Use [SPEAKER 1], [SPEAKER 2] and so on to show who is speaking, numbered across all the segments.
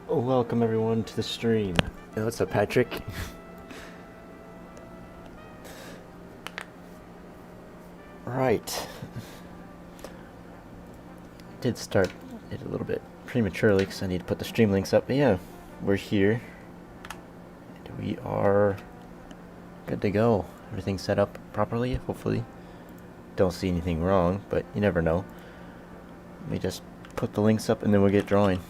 [SPEAKER 1] Welcome everyone to the stream. Hey, what's up, Patrick? Right. Did start it a little bit prematurely because I need to put the stream links up, but yeah, we're here. And we are good to go. Everything's set up properly, hopefully. Don't see anything wrong, but you never know. Let me just put the links up and then we'll get drawing.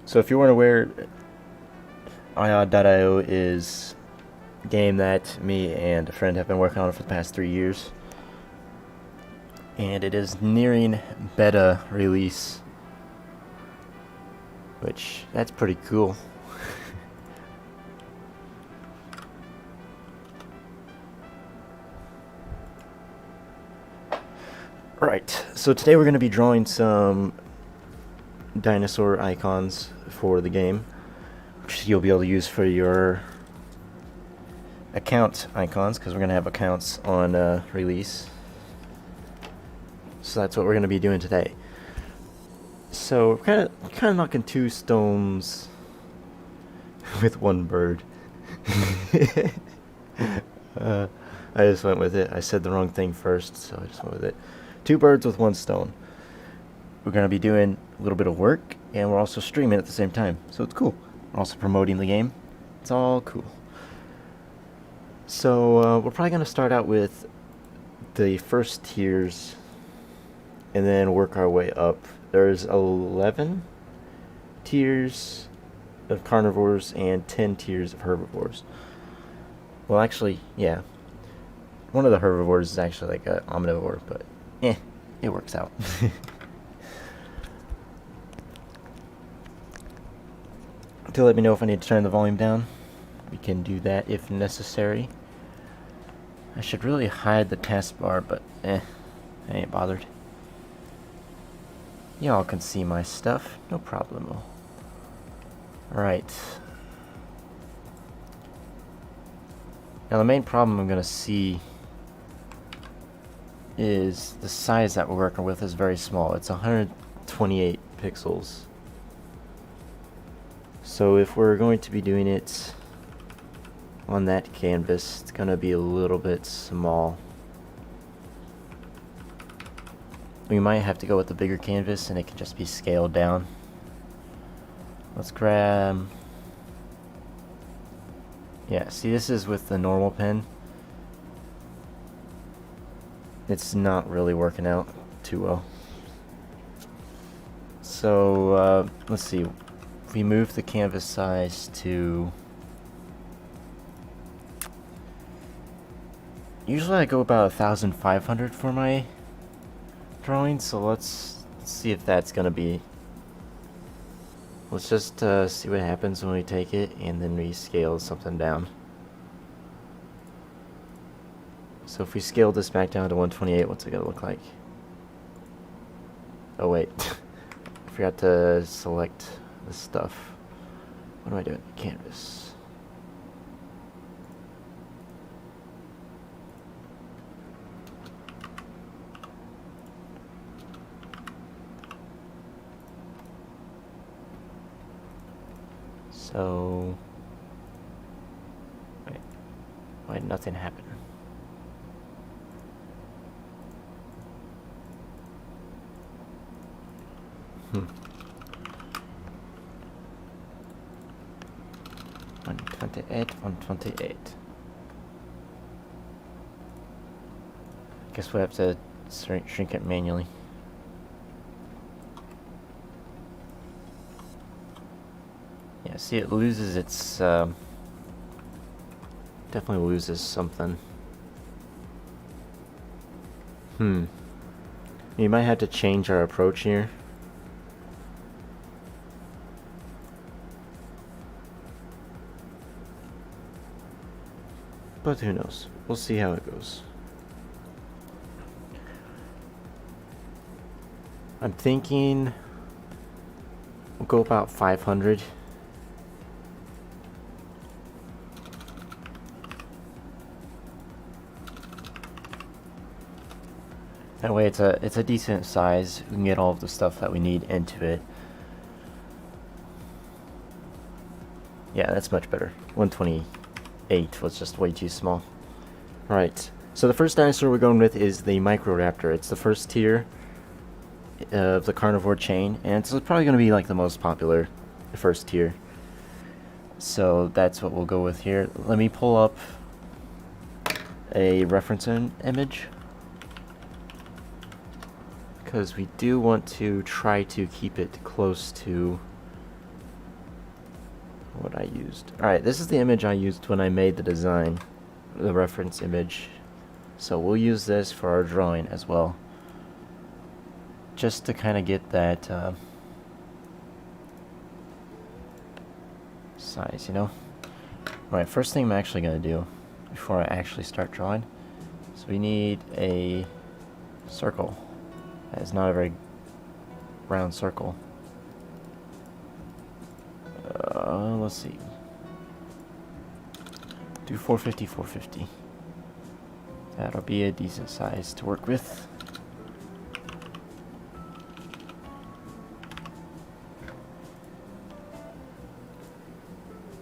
[SPEAKER 1] So if you weren't aware, iOdd.io is a game that me and a friend have been working on for the past 3 years. And it is nearing beta release, which that's pretty cool. Right, so today we're going to be drawing some dinosaur icons for the game, which you'll be able to use for your account icons, because we're going to have accounts on release. So that's what we're going to be doing today. So we're kind of knocking two stones with one bird. I just went with it. I said the wrong thing first, so I just went with it. Two birds with one stone. We're going to be doing a little bit of work, and we're also streaming at the same time, so it's cool. We're also promoting the game. It's all cool. So we're probably going to start out with the first tiers and then work our way up. There's 11 tiers of carnivores and 10 tiers of herbivores. Well, actually, yeah. One of the herbivores is actually like an omnivore, but it works out. Do let me know if I need to turn the volume down. We can do that if necessary. I should really hide the taskbar, but I ain't bothered. Y'all can see my stuff, no problemo. Alright. Now the main problem I'm gonna see is the size that we're working with is very small. It's 128 pixels. So if we're going to be doing it on that canvas, it's gonna be a little bit small. We might have to go with the bigger canvas and it can just be scaled down. Let's grab... Yeah, see, this is with the normal pen. It's not really working out too well. So, let's see. If we move the canvas size to... Usually I go about 1,500 for my drawing, so let's see if that's gonna be... Let's just see what happens when we take it and then we scale something down. So if we scale this back down to 128, what's it gonna look like? Oh wait, I forgot to select this stuff. What am I doing? Canvas. So, wait, why did nothing happen? Hmm. 128, 128. Guess we'll have to shrink it manually. Yeah, see, it loses its, definitely loses something. You might have to change our approach here. But who knows? We'll see how it goes. I'm thinking we'll go about 500. That way it's a decent size. We can get all of the stuff that we need into it. Yeah, that's much better. 128 was just way too small. Alright, so the first dinosaur we're going with is the Microraptor. It's the first tier of the carnivore chain, and it's probably going to be like the most popular first tier. So that's what we'll go with here. Let me pull up a reference image, because we do want to try to keep it close to what I used. Alright, this is the image I used when I made the design, the reference image. So we'll use this for our drawing as well, just to kind of get that size, you know? Alright, first thing I'm actually going to do before I actually start drawing, so we need a circle. That is not a very round circle. Let's see. Do 450, 450. That'll be a decent size to work with.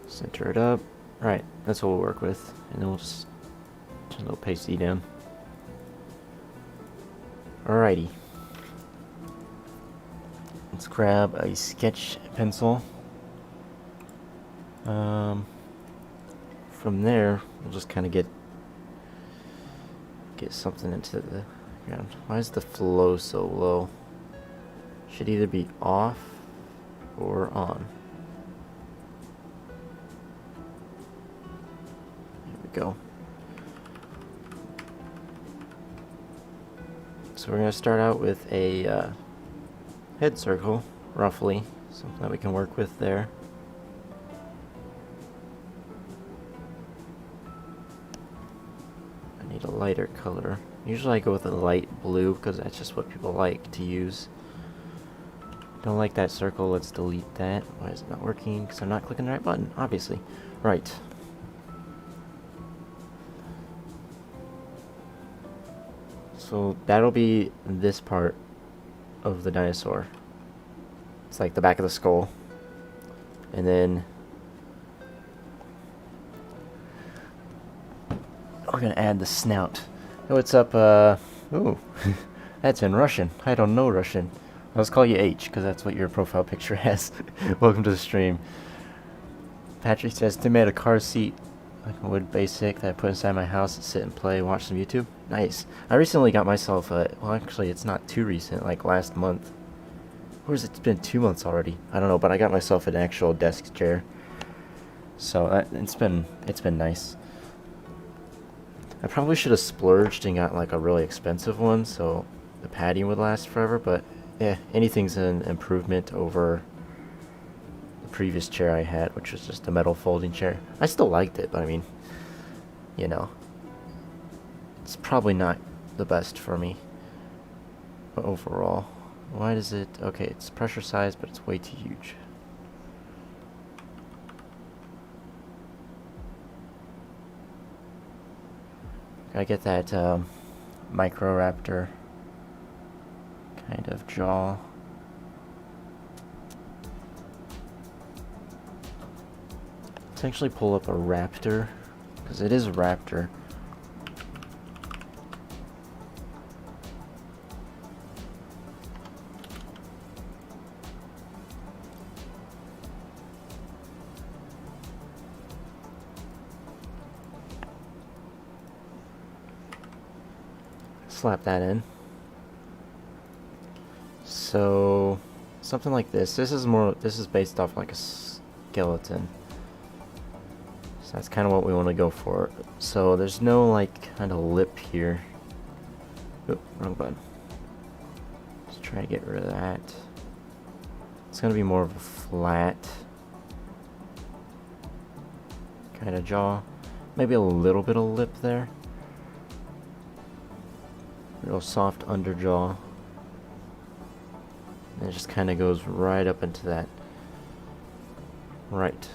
[SPEAKER 1] Center it up. Alright, that's what we'll work with. And then we'll just turn a little pasty down. Alrighty. Let's grab a sketch pencil. From there, we'll just kind of get something into the ground. Why is the flow so low? Should either be off or on. There we go. So we're going to start out with a head circle, roughly, something that we can work with there. I need a lighter color. Usually I go with a light blue because that's just what people like to use. Don't like that circle, let's delete that. Why is it not working? Because I'm not clicking the right button, obviously. Right. So that'll be this part of the dinosaur. It's like the back of the skull. And then we're gonna add the snout. Oh, what's up? Ooh, that's in Russian. I don't know Russian. Let's call you H, because that's what your profile picture has. Welcome to the stream. Patrick says, Tim made a car seat, like a wood basic, that I put inside my house to sit and play, watch some YouTube. Nice. I recently got myself a, well actually it's not too recent, like last month. Or has it been 2 months already? I don't know, but I got myself an actual desk chair. So it's been nice. I probably should have splurged and got like a really expensive one, so the padding would last forever, but yeah, anything's an improvement over the previous chair I had, which was just a metal folding chair. I still liked it, but I mean, you know, it's probably not the best for me. But overall, why does it, okay, it's pressure size, but it's way too huge. Gotta get that Microraptor kind of jaw. Let's actually pull up a raptor, because it is a raptor. Slap that in. So something like this. This is based off like a skeleton. So that's kind of what we want to go for. So there's no like kind of lip here. Oop, wrong button. Just try to get rid of that. It's gonna be more of a flat kind of jaw. Maybe a little bit of lip there. Real soft underjaw. And it just kind of goes right up into that. Right.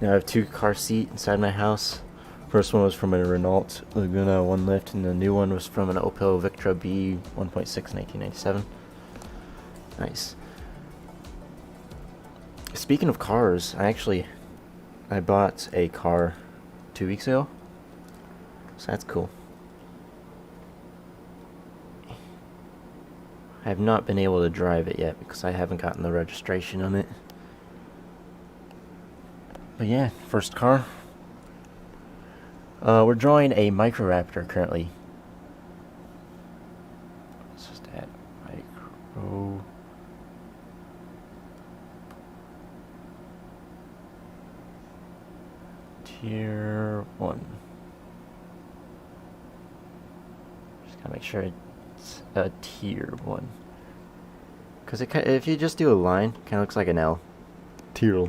[SPEAKER 1] Now I have 2 car seats inside my house. First one was from a Renault Laguna 1 lift, and the new one was from an Opel Victra B 1.6 1997. Nice. Speaking of cars, I bought a car 2 weeks ago, so that's cool. I have not been able to drive it yet because I haven't gotten the registration on it. But yeah, first car. We're drawing a Microraptor currently. Let's just add Micro. Tier 1. Just gotta make sure it's a Tier 1. Because if you just do a line, it kind of looks like an L. Tier.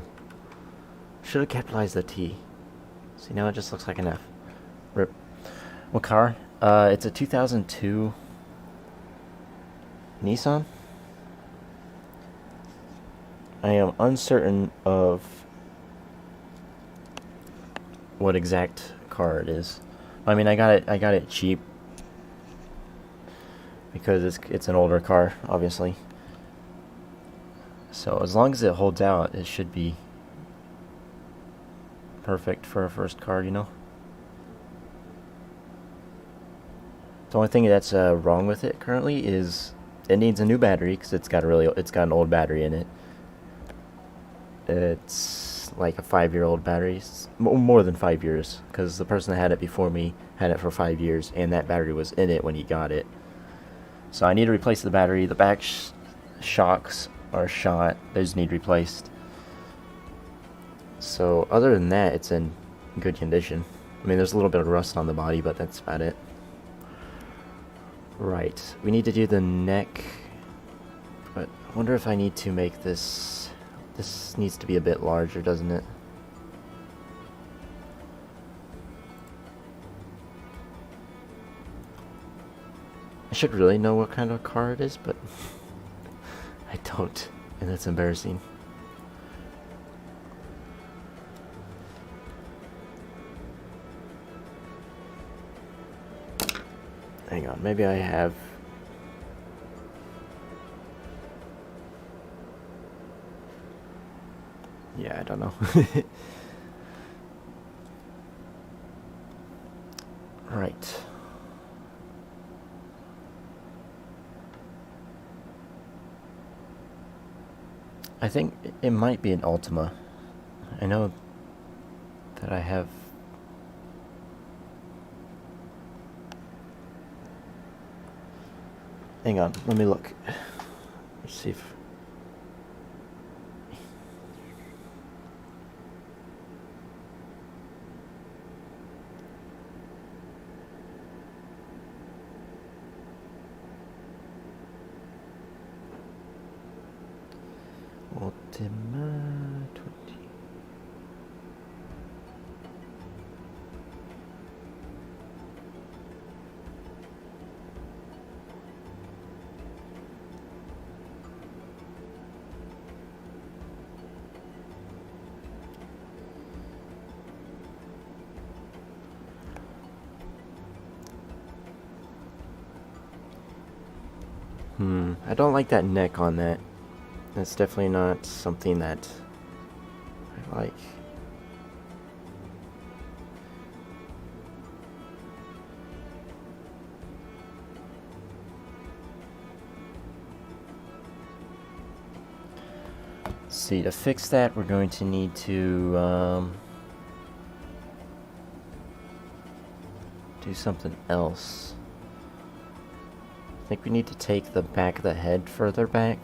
[SPEAKER 1] Should have capitalized the T. See, now it just looks like an F. Rip. What car? It's a 2002 Nissan. I am uncertain of what exact car it is. I mean, I got it cheap because it's an older car, obviously. So as long as it holds out, it should be perfect for a first car, you know. The only thing that's wrong with it currently is it needs a new battery because it's got an old battery in it. It's like a 5-year-old battery, it's more than 5 years, because the person that had it before me had it for 5 years, and that battery was in it when he got it. So I need to replace the battery. The back shocks are shot; those need replaced. So other than that, it's in good condition. I mean, there's a little bit of rust on the body, but that's about it. Right, we need to do the neck, but I wonder if I need to make this... This needs to be a bit larger, doesn't it? I should really know what kind of car it is, but I don't, and that's embarrassing. Hang on, maybe I have... Yeah, I don't know. Right. I think it might be an Altima. I know that I have... Hang on, let me look. Let's see if... Ultima 20. I don't like that neck on that. That's definitely not something that I like. Let's see, to fix that, we're going to need to do something else. I think we need to take the back of the head further back.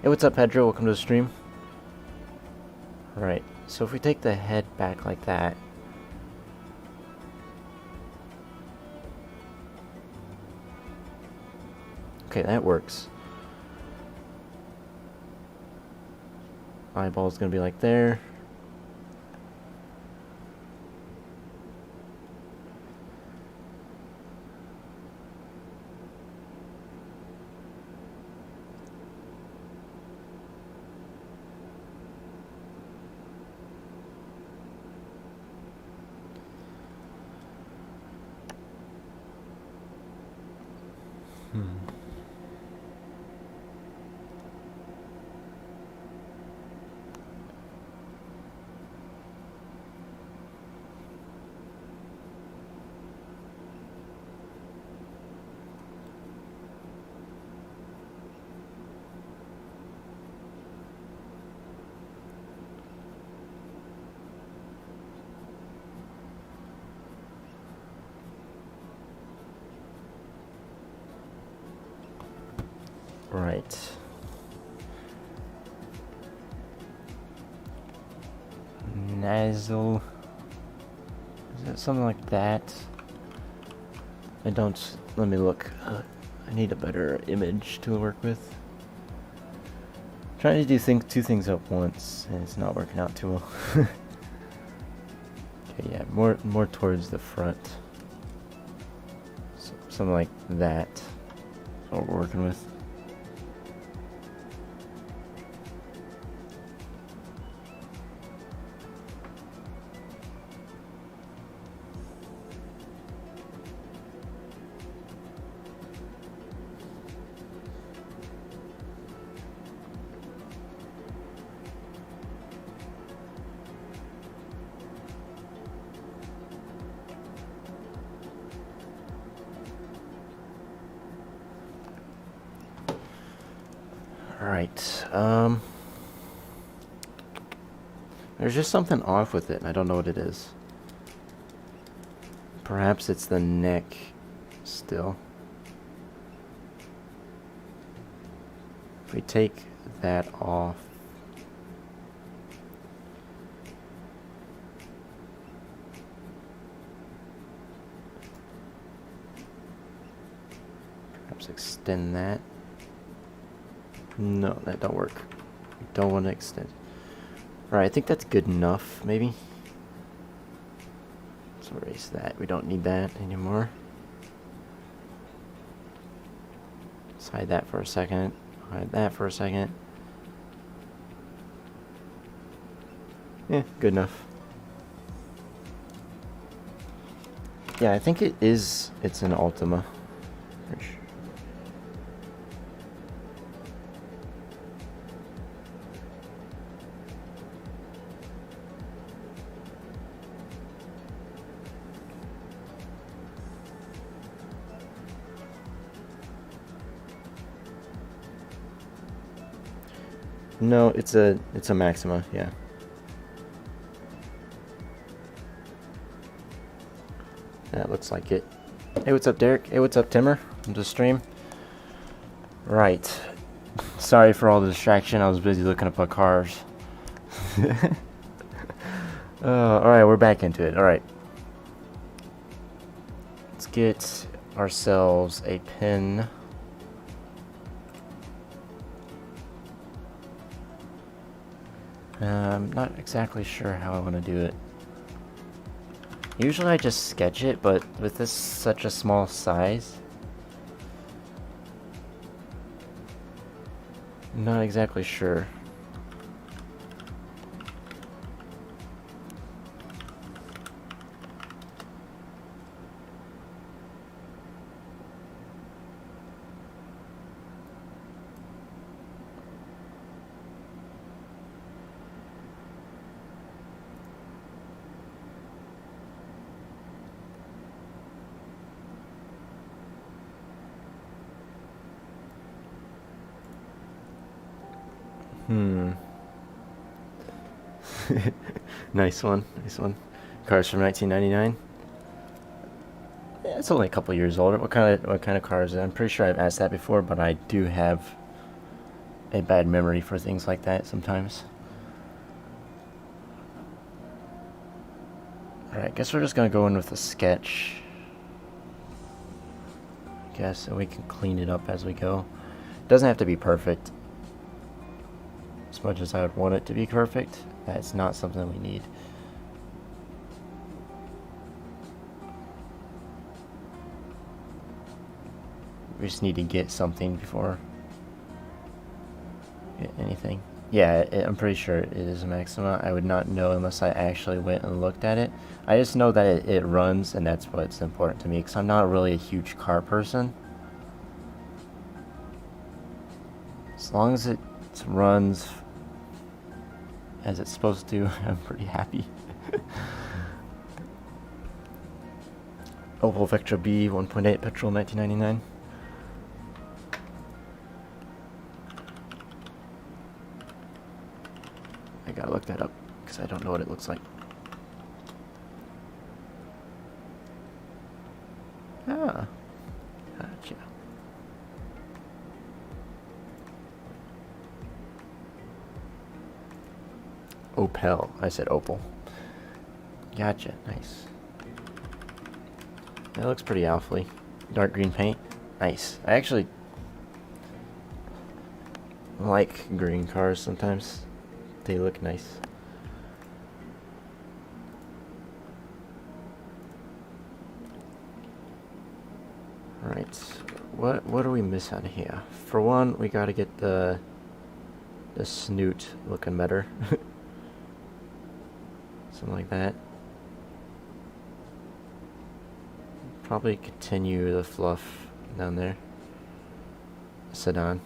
[SPEAKER 1] Hey, what's up, Pedro? Welcome to the stream. Right, so if we take the head back like that, okay, that works. Eyeball's gonna be like there. Right. Nasal. Is it something like that? I don't. Let me look. I need a better image to work with. Trying to do two things at once, and it's not working out too well. Okay, yeah, more towards the front. Something like that. That's what we're working with. Alright, there's just something off with it, and I don't know what it is. Perhaps it's the neck still. If we take that off, perhaps extend that. No, that don't work. Don't want to extend. Alright, I think that's good enough, maybe. Let's erase that. We don't need that anymore. Let's hide that for a second. Hide that for a second. Yeah, good enough. Yeah, I think it's an Ultima. For sure. No, it's a Maxima, yeah. That looks like it. Hey, what's up, Derek? Hey, what's up, Timmer? I'm just stream. Right. Sorry for all the distraction. I was busy looking up at cars. Alright, we're back into it. Alright. Let's get ourselves a pin. I'm not exactly sure how I want to do it. Usually I just sketch it, but with this such a small size, I'm not exactly sure. Nice one, nice one. Cars from 1999. Yeah, it's only a couple years older. What kind of car is it? I'm pretty sure I've asked that before, but I do have a bad memory for things like that sometimes. Alright, I guess we're just gonna go in with a sketch. I guess, so we can clean it up as we go. It doesn't have to be perfect. As much as I would want it to be perfect, that's not something we need. We just need to get something before get anything. Yeah, I'm pretty sure it is a Maxima. I would not know unless I actually went and looked at it. I just know that it runs, and that's what's important to me, because I'm not really a huge car person. As long as it runs as it's supposed to, I'm pretty happy. Opel Vectra B 1.8 petrol 1999. I gotta look that up because I don't know what it looks like. Ah, gotcha. Opel. I said opal. Gotcha. Nice. That looks pretty alpha-y. Dark green paint. Nice. I actually like green cars sometimes. They look nice. Alright. What do we miss out of here? For one, we gotta get the snoot looking better. Something like that. Probably continue the fluff down there. Sedan.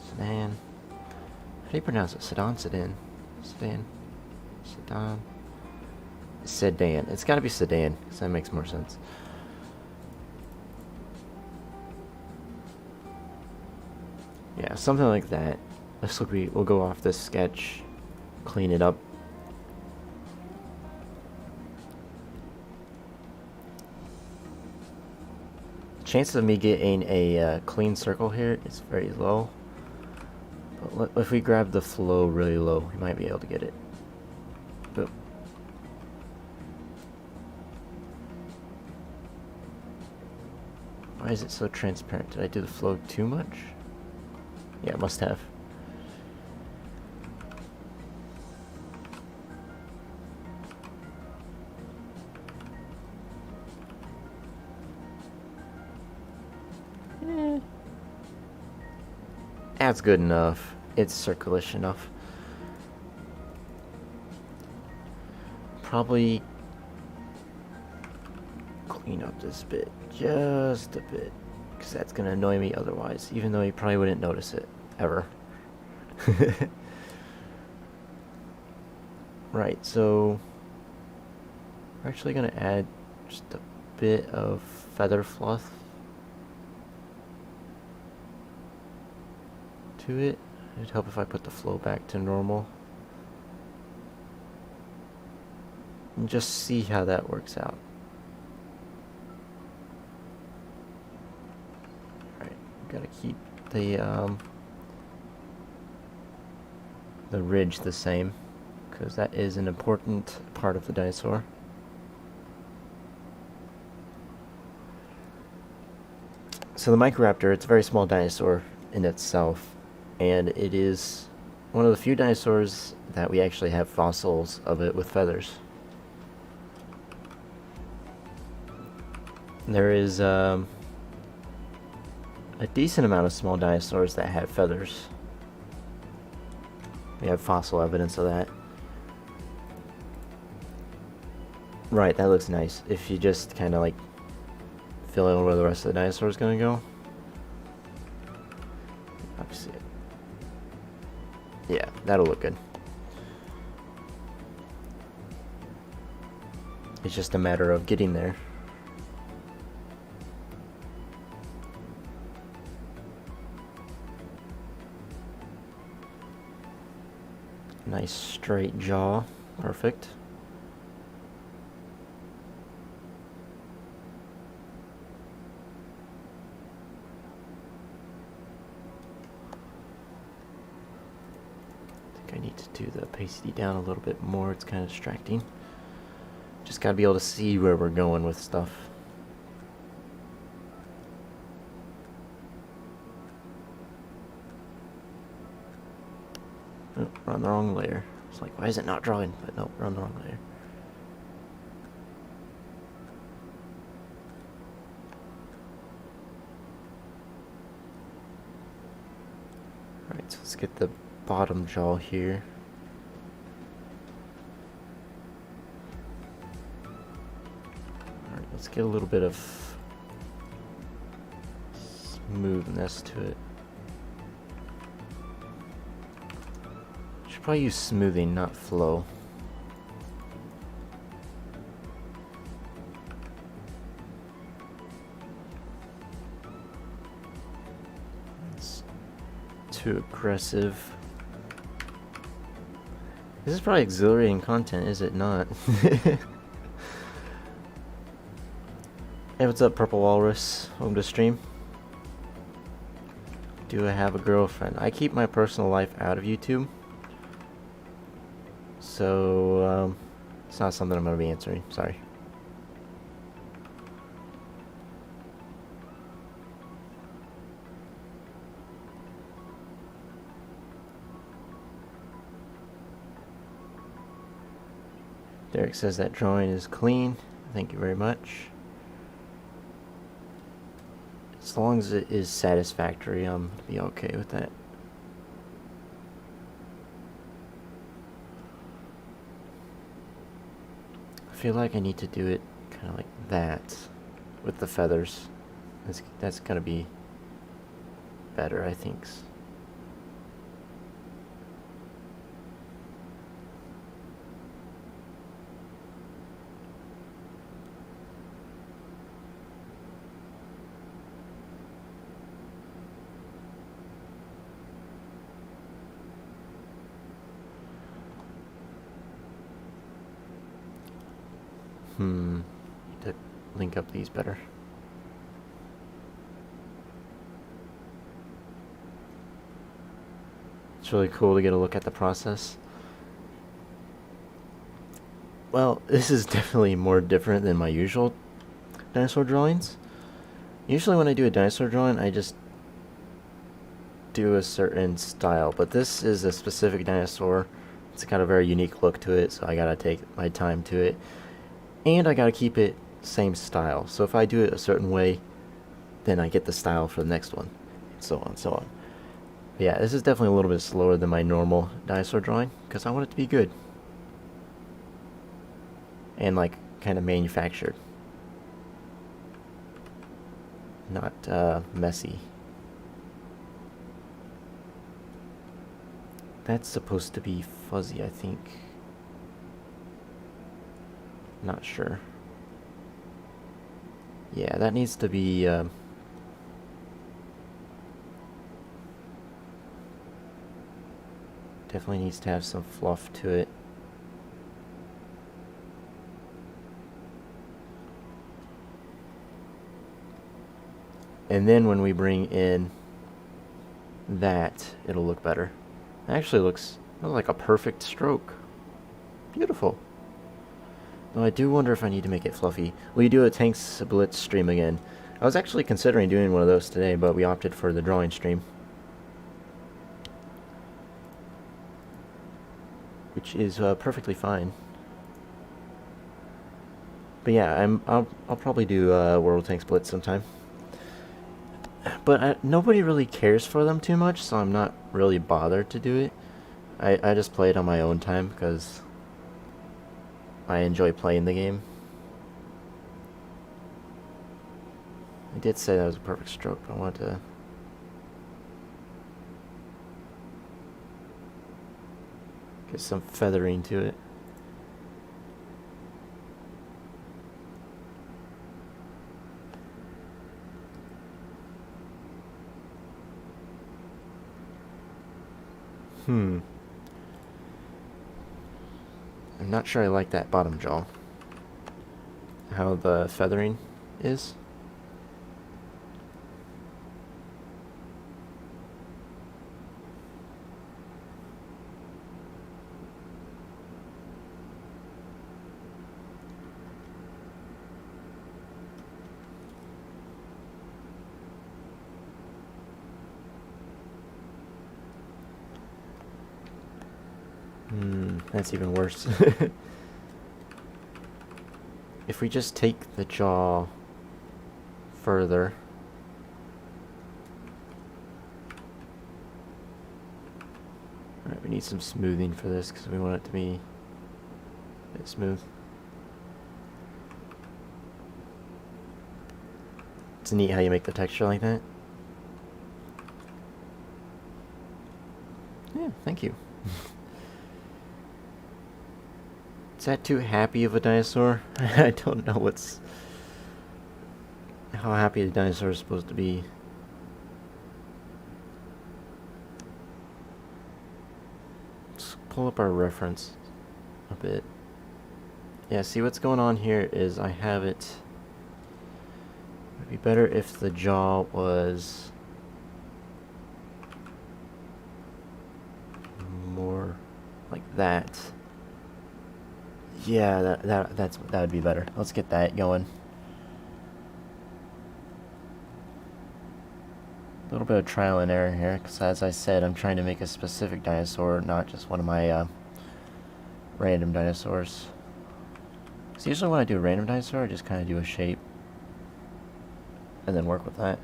[SPEAKER 1] Sedan. How do you pronounce it? Sedan? Sedan? Sedan? Sedan? Sedan. It's gotta be sedan, because that makes more sense. Yeah, something like that. Looks like we'll go off this sketch, clean it up. Chances of me getting a clean circle here is very low. But if we grab the flow really low, we might be able to get it. Boom. Why is it so transparent? Did I do the flow too much? Yeah, must have. That's good enough. It's circulish enough. Probably clean up this bit just a bit, because that's gonna annoy me otherwise, even though you probably wouldn't notice it ever. Right, so we're actually gonna add just a bit of feather fluff to it. It'd help if I put the flow back to normal. And just see how that works out. Alright, gotta keep the ridge the same, because that is an important part of the dinosaur. So the Microraptor, it's a very small dinosaur in itself, and it is one of the few dinosaurs that we actually have fossils of it with feathers. There is a decent amount of small dinosaurs that have feathers. We have fossil evidence of that. Right, that looks nice. If you just kind of like fill in where the rest of the dinosaur is going to go. Obviously. Yeah, that'll look good. It's just a matter of getting there. Nice straight jaw. Perfect. I need to do the opacity down a little bit more. It's kind of distracting. Just gotta be able to see where we're going with stuff. Oh, we're on the wrong layer. It's like, why is it not drawing? But no, we're on the wrong layer. Alright, so let's get the bottom jaw here. Alright, let's get a little bit of smoothness to it. Should probably use smoothing, not flow. It's too aggressive. This is probably exhilarating content, is it not? Hey, what's up, Purple Walrus? Welcome to stream. Do I have a girlfriend? I keep my personal life out of YouTube. so it's not something I'm going to be answering. Sorry. Derek says that drawing is clean. Thank you very much. As long as it is satisfactory, I'm going to be okay with that. I feel like I need to do it kind of like that with the feathers. That's going to be better, I think. Need to link up these better. It's really cool to get a look at the process. Well, this is definitely more different than my usual dinosaur drawings. Usually when I do a dinosaur drawing, I just do a certain style, but this is a specific dinosaur. It's got a very unique look to it, so I gotta take my time to it. And I gotta keep it same style. So if I do it a certain way, then I get the style for the next one, and so on and so on. But yeah, this is definitely a little bit slower than my normal dinosaur drawing, because I want it to be good. And like, kind of manufactured. Not messy. That's supposed to be fuzzy, I think. Not sure. Yeah, that needs to be definitely needs to have some fluff to it. And then when we bring in that, it'll look better. It actually looks like a perfect stroke. Beautiful. Though I do wonder if I need to make it fluffy. Will you do a Tanks Blitz stream again? I was actually considering doing one of those today, but we opted for the drawing stream. Which is perfectly fine. But yeah, I'll probably do World Tanks Blitz sometime. But nobody really cares for them too much, so I'm not really bothered to do it. I just play it on my own time because I enjoy playing the game. I did say that was a perfect stroke, but I wanted to get some feathering to it. I'm not sure I like that bottom jaw. How the feathering is. That's even worse. If we just take the jaw further. Alright, we need some smoothing for this because we want it to be a bit smooth. It's neat how you make the texture like that. Yeah, thank you. Is that too happy of a dinosaur? I don't know how happy a dinosaur is supposed to be. Let's pull up our reference a bit. Yeah, see what's going on here is I have it. It'd be better if the jaw was more like that. Yeah, that would be better. Let's get that going. A little bit of trial and error here, because as I said, I'm trying to make a specific dinosaur, not just one of my random dinosaurs. So usually when I do a random dinosaur, I just kind of do a shape and then work with that.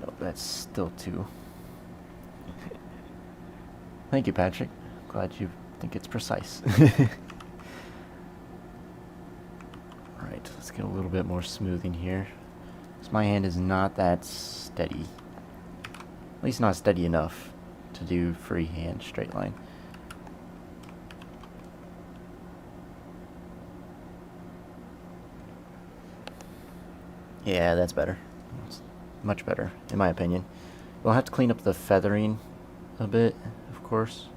[SPEAKER 1] Nope, that's still too. Thank you, Patrick. Glad you think it's precise. Alright, let's get a little bit more smoothing here. Because my hand is not that steady. At least not steady enough to do freehand straight line. Yeah, that's better. It's much better, in my opinion. We'll have to clean up the feathering a bit, of course.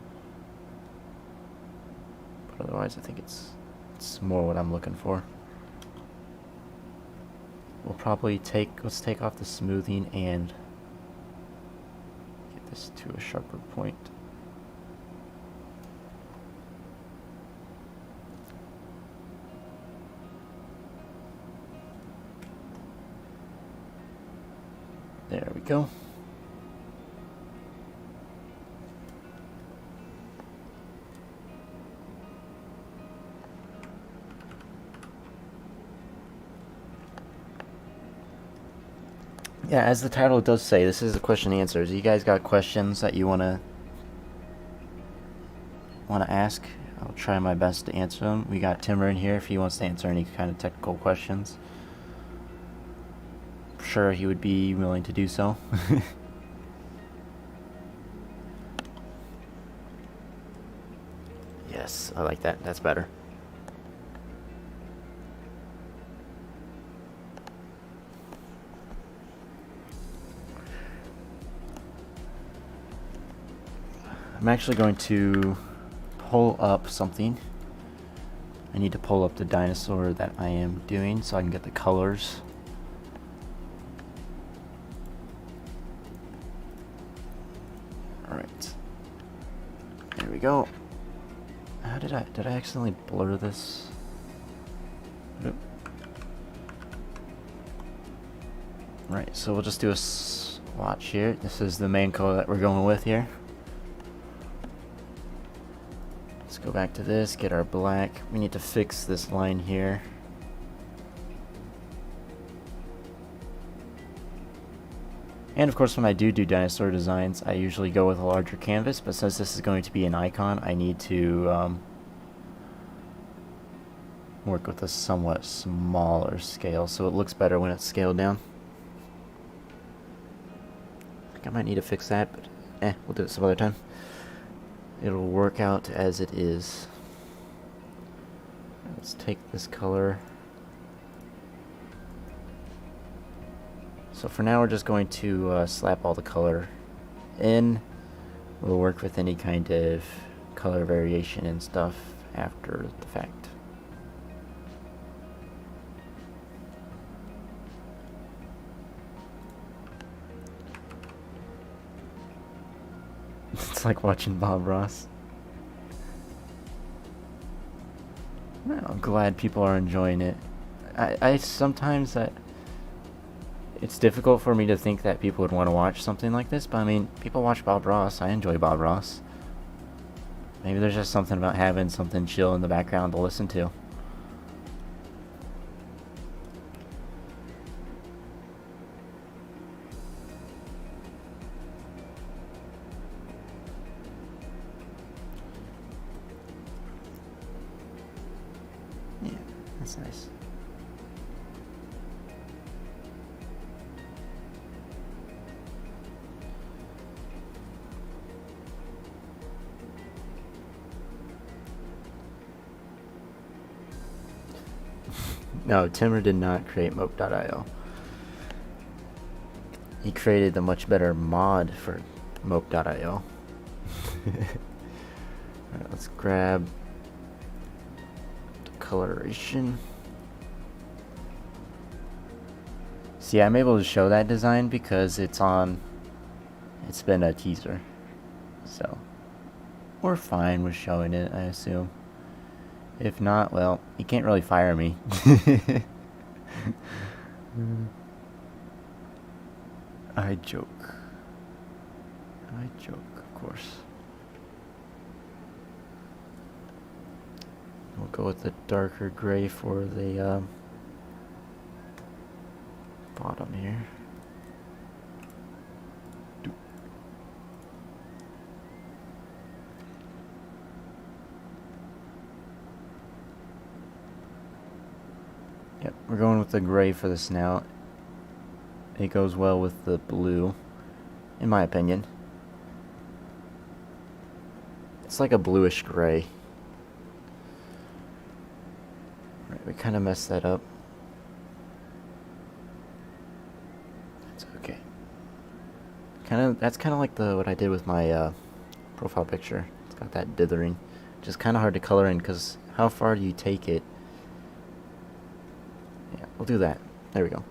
[SPEAKER 1] But otherwise, I think it's more what I'm looking for. We'll probably let's take off the smoothing and get this to a sharper point. There we go. Yeah, as the title does say, this is a question and answers. You guys got questions that you wanna ask? I'll try my best to answer them. We got Timmer in here if he wants to answer any kind of technical questions. I'm sure he would be willing to do so. Yes, I like that. That's better. I'm actually going to pull up something. I need to pull up the dinosaur that I am doing so I can get the colors. Alright. There we go. How did I accidentally blur this? Nope. Right, so we'll just do a swatch here. This is the main color that we're going with here. Let's go back to this, get our black. We need to fix this line here. And of course, when I do dinosaur designs, I usually go with a larger canvas, but since this is going to be an icon, I need to work with a somewhat smaller scale, so it looks better when it's scaled down. I think I might need to fix that, but we'll do it some other time. It'll work out as it is. Let's take this color. So for now we're just going to slap all the color in. We'll work with any kind of color variation and stuff after the fact. It's like watching Bob Ross. Well, I'm glad people are enjoying it. I sometimes it's difficult for me to think that people would want to watch something like this, but I mean, people watch Bob Ross. I enjoy Bob Ross. Maybe there's just something about having something chill in the background to listen to. Yeah, that's nice. No, Timmer did not create Mope.io. He created a much better mod for Mope.io. Alright, let's grab the coloration. See, I'm able to show that design because it's been a teaser. So, we're fine with showing it, I assume.
[SPEAKER 2] If not, well, you can't really fire me. I joke. I joke, of course. We'll go with the darker gray for the bottom here. Yep, we're going with the gray for the snout. It goes well with the blue, in my opinion. It's like a bluish gray. Right, we kind of messed that up. It's okay. That's kind of like what I did with my profile picture. It's got that dithering. Just kind of hard to color in because how far do you take it? Yeah, we'll do that. There we go.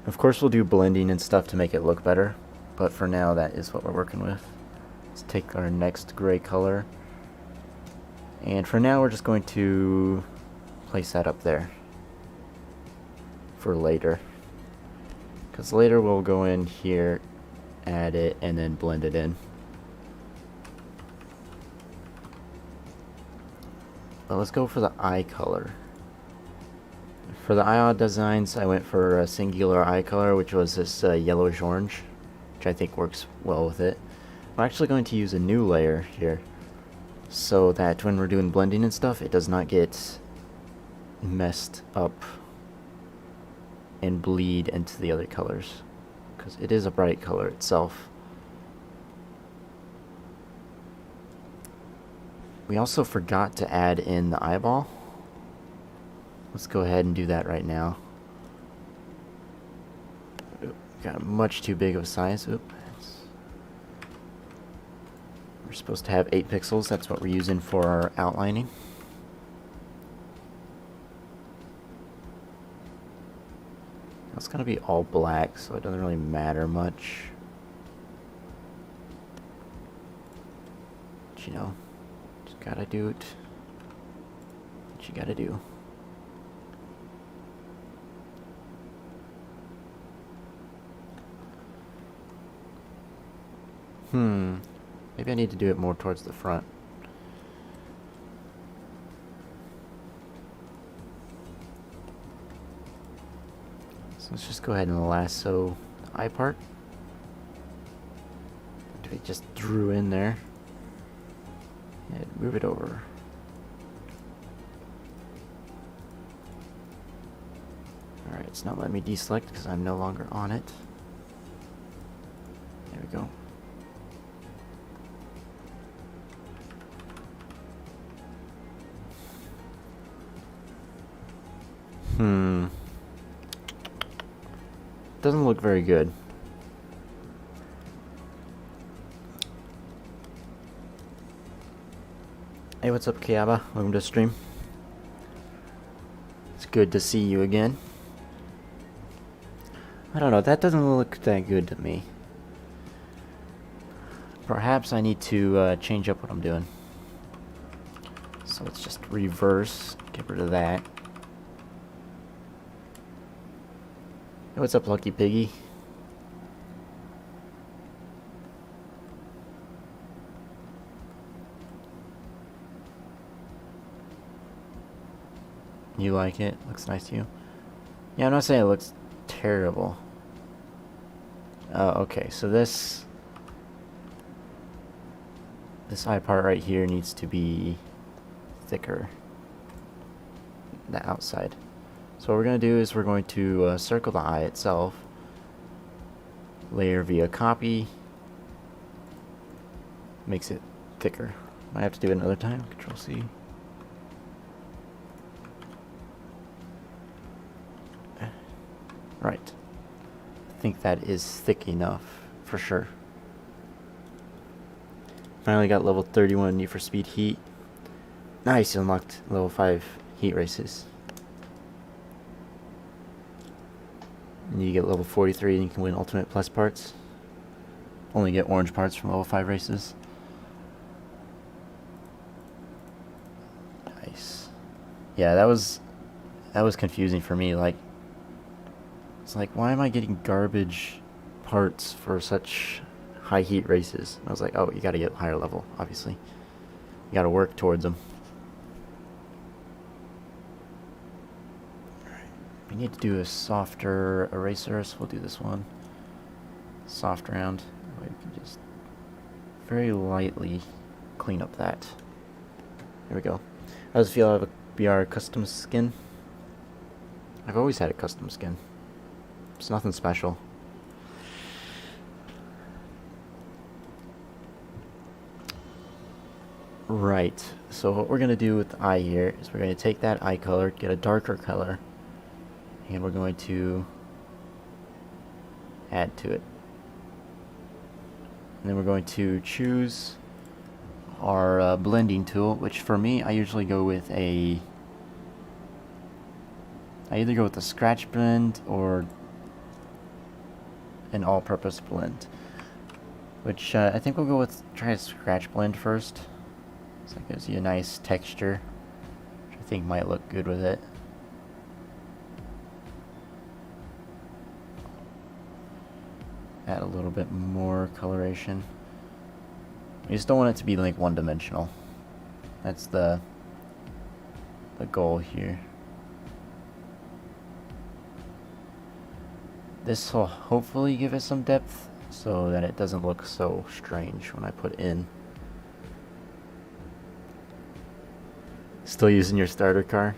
[SPEAKER 2] Of course we'll do blending and stuff to make it look better, but for now that is what we're working with. Let's take our next gray color, and for now we're just going to place that up there for later, because later we'll go in here, add it, and then blend it in. But let's go for the eye color. For the eye designs, I went for a singular eye color, which was this yellowish orange, which I think works well with it. I'm actually going to use a new layer here, so that when we're doing blending and stuff, it does not get messed up and bleed into the other colors, because it is a bright color itself. We also forgot to add in the eyeball. Let's go ahead and do that right now. Oop, got much too big of a size. Oop. We're supposed to have 8 pixels. That's what we're using for our outlining. It's gonna be all black, so it doesn't really matter much. But, you know, just gotta do it. What you gotta do. Maybe I need to do it more towards the front. So let's just go ahead and lasso the eye part. Which we just drew in there. And move it over. Alright, it's not letting me deselect because I'm no longer on it. There we go. Doesn't look very good. Hey, what's up, Kiaba? Welcome to the stream. It's good to see you again. I don't know, that doesn't look that good to me. Perhaps I need to change up what I'm doing. So let's just reverse, get rid of that. Hey, what's up, Lucky Piggy? You like it? Looks nice to you? Yeah, I'm not saying it looks terrible. Okay, so this eye part right here needs to be thicker. The outside. So what we're going to do is we're going to circle the eye itself. Layer via copy. Makes it thicker. Might have to do it another time. Control C. Right. I think that is thick enough for sure. Finally got level 31 Need for Speed Heat. Nice, unlocked level 5 heat races. And you get level 43 and you can win Ultimate Plus parts. Only get orange parts from level 5 races. Nice. Yeah, that was confusing for me. Like, it's like, why am I getting garbage parts for such high heat races? And I was like, oh, you got to get higher level, obviously. You got to work towards them. We need to do a softer eraser, so we'll do this one. Soft round. We can just very lightly clean up that. There we go. How does it feel to be our custom skin? I've always had a custom skin. It's nothing special. Right, so what we're going to do with the eye here is we're going to take that eye color, get a darker color, and we're going to add to it. And then we're going to choose our blending tool, which for me, I usually go with I either go with a scratch blend or an all-purpose blend, which I think we'll go with, try a scratch blend first. So it gives you a nice texture, which I think might look good with it. Add a little bit more coloration. You just don't want it to be like one-dimensional. That's the goal here. This will hopefully give it some depth so that it doesn't look so strange when I put it in. Still using your starter car?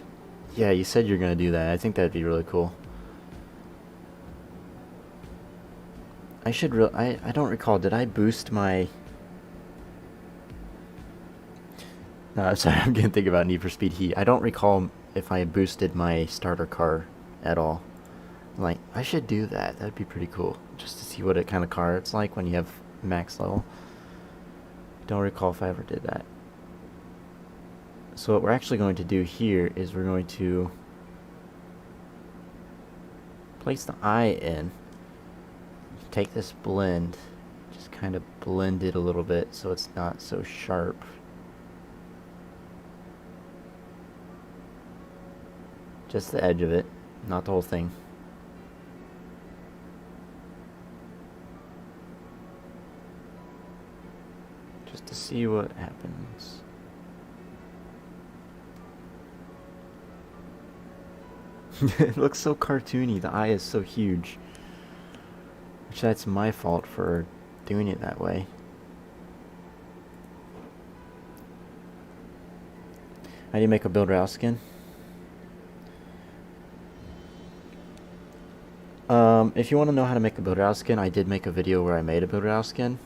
[SPEAKER 2] Yeah, you said you're gonna do that. I think that'd be really cool. I don't recall, did I boost my... No, I'm sorry, I'm gonna think about Need for Speed Heat. I don't recall if I boosted my starter car at all. Like, I should do that. That'd be pretty cool. Just to see what kind of car it's like when you have max level. Don't recall if I ever did that. So what we're actually going to do here is we're going to place the eye in. Take this blend, just kind of blend it a little bit so it's not so sharp. Just the edge of it, not the whole thing. Just to see what happens. It looks so cartoony, the eye is so huge. Which that's my fault for doing it that way. How do you make a Build Rouse skin? If you want to know how to make a Build Rouse skin, I did make a video where I made a Build Rouse skin.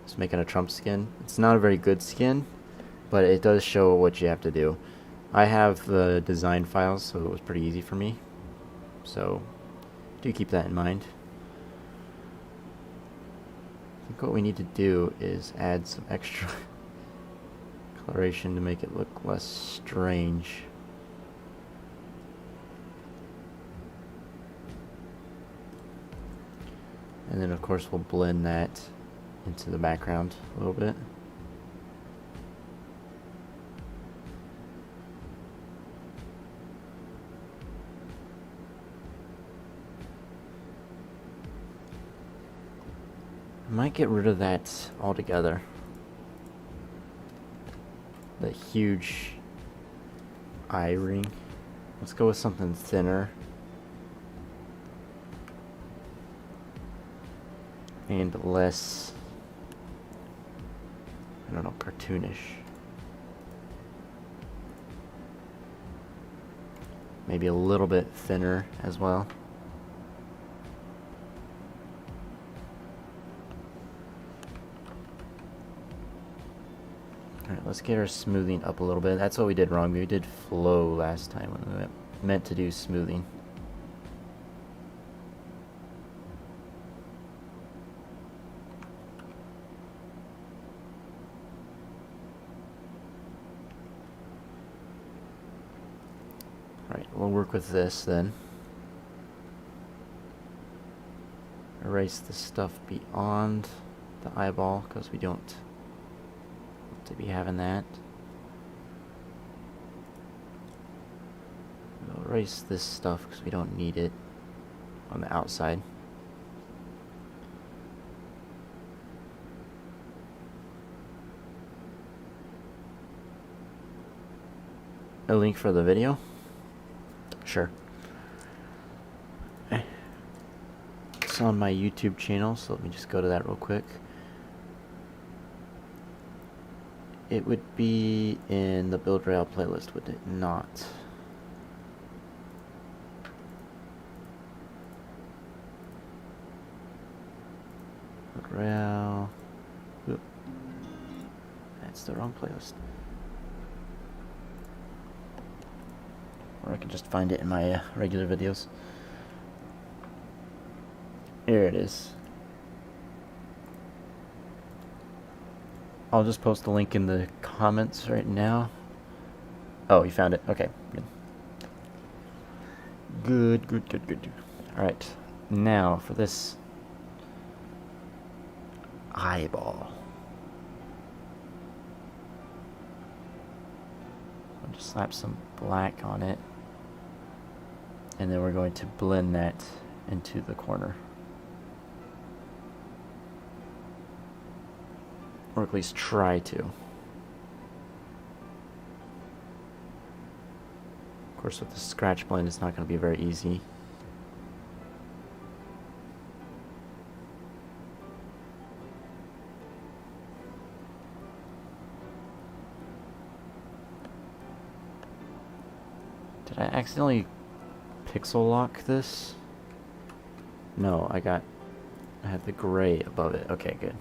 [SPEAKER 2] Just making a Trump skin. It's not a very good skin, but it does show what you have to do. I have the design files, so it was pretty easy for me. So, do keep that in mind. I think what we need to do is add some extra coloration to make it look less strange. And then of course we'll blend that into the background a little bit. I might get rid of that altogether. The huge eye ring. Let's go with something thinner. And less, I don't know, cartoonish. Maybe a little bit thinner as well. Alright, let's get our smoothing up a little bit. That's what we did wrong. We did flow last time when we meant to do smoothing. Alright, we'll work with this then. Erase the stuff beyond the eyeball, because we don't want to be having that. erase this stuff because we don't need it on the outside. A link for the video? Sure. It's on my YouTube channel, so let me just go to that real quick. It would be in the Build Rail playlist, would it not? Build Rail. Oop. That's the wrong playlist. Or I can just find it in my regular videos. Here it is. I'll just post the link in the comments right now. Oh, you found it. Okay, good. Good. Alright, now for this eyeball. I'll just slap some black on it. And then we're going to blend that into the corner. Or at least try to. Of course, with the scratch blend, it's not going to be very easy. Did I accidentally pixel lock this? No, I had the gray above it. Okay, good.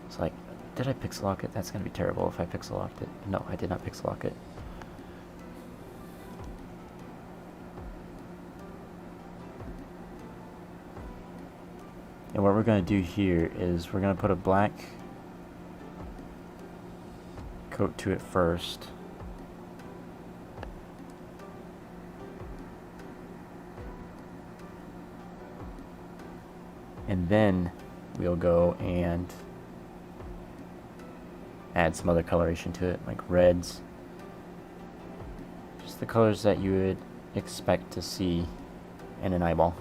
[SPEAKER 2] It's like, did I pixel lock it? That's gonna be terrible if I pixel locked it. No, I did not pixel lock it. And what we're gonna do here is we're gonna put a black coat to it first. And then we'll go and add some other coloration to it, like reds. Just the colors that you would expect to see in an eyeball.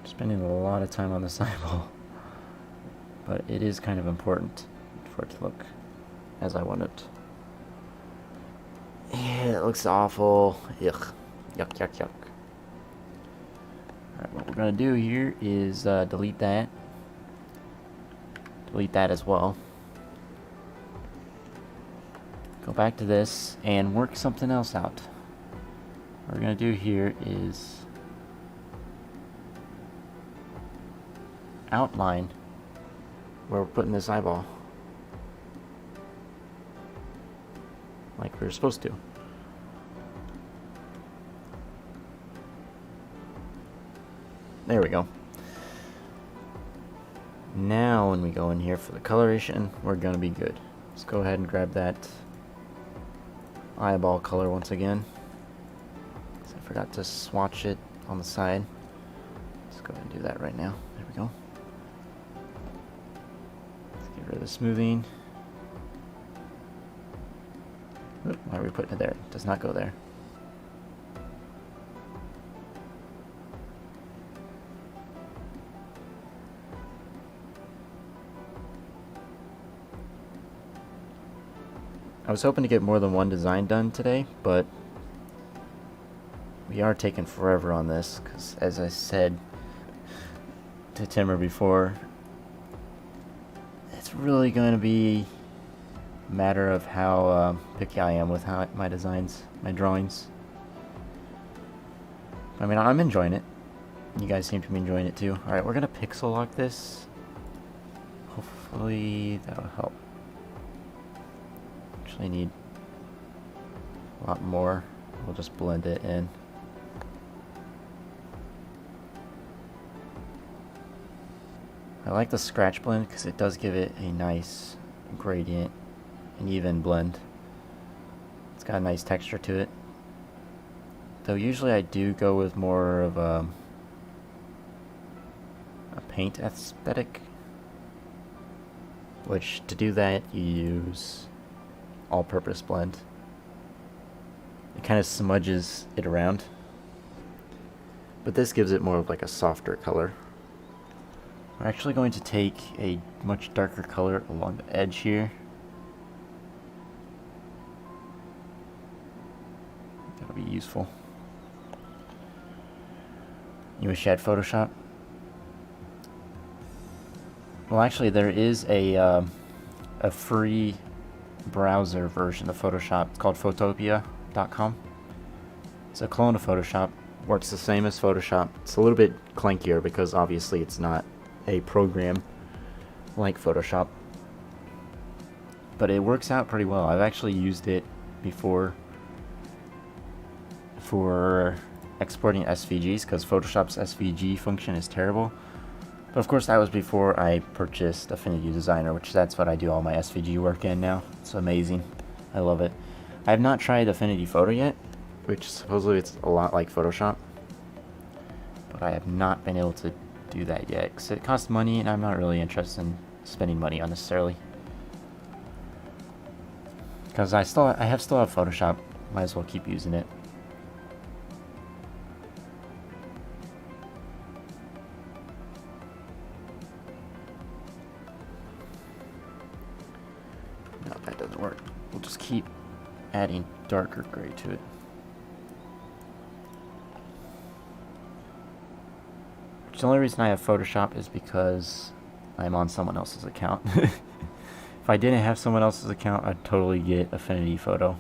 [SPEAKER 2] Spending a lot of time on this eyeball, but it is kind of important for it to look as I want it. Yeah, it looks awful. Yuck. Yuck. Alright, what we're gonna do here is delete that. Delete that as well. Go back to this and work something else out. What we're gonna do here is outline where we're putting this eyeball, like we were supposed to. There we go. Now when we go in here for the coloration, we're gonna be good. Let's go ahead and grab that eyeball color once again. I forgot to swatch it on the side. Let's go ahead and do that right now. There we go. Get rid of the smoothing. Oop, why are we putting it there? It does not go there. I was hoping to get more than one design done today, but we are taking forever on this because, as I said to Timmer before, it's really going to be a matter of how picky I am with my designs, my drawings. I mean, I'm enjoying it. You guys seem to be enjoying it too. Alright, we're going to pixel lock this. Hopefully that'll help. Actually need a lot more. We'll just blend it in. I like the scratch blend because it does give it a nice gradient, and even blend. It's got a nice texture to it. Though usually I do go with more of a paint aesthetic, which to do that you use all-purpose blend. It kind of smudges it around, but this gives it more of like a softer color. We're actually going to take a much darker color along the edge here. That'll be useful. You wish you had Photoshop? Well, actually, there is a free browser version of Photoshop. It's called Photopea.com. It's a clone of Photoshop. Works the same as Photoshop. It's a little bit clunkier because obviously it's not a program like Photoshop. But it works out pretty well. I've actually used it before for exporting SVGs because Photoshop's SVG function is terrible. But of course that was before I purchased Affinity Designer, which that's what I do all my SVG work in now. It's amazing. I love it. I have not tried Affinity Photo yet, which supposedly it's a lot like Photoshop. But I have not been able to do that yet because it costs money and I'm not really interested in spending money unnecessarily. Because I still have Photoshop, might as well keep using it. No, that doesn't work. We'll just keep adding darker gray to it. Which the only reason I have Photoshop is because I'm on someone else's account. If I didn't have someone else's account, I'd totally get Affinity Photo.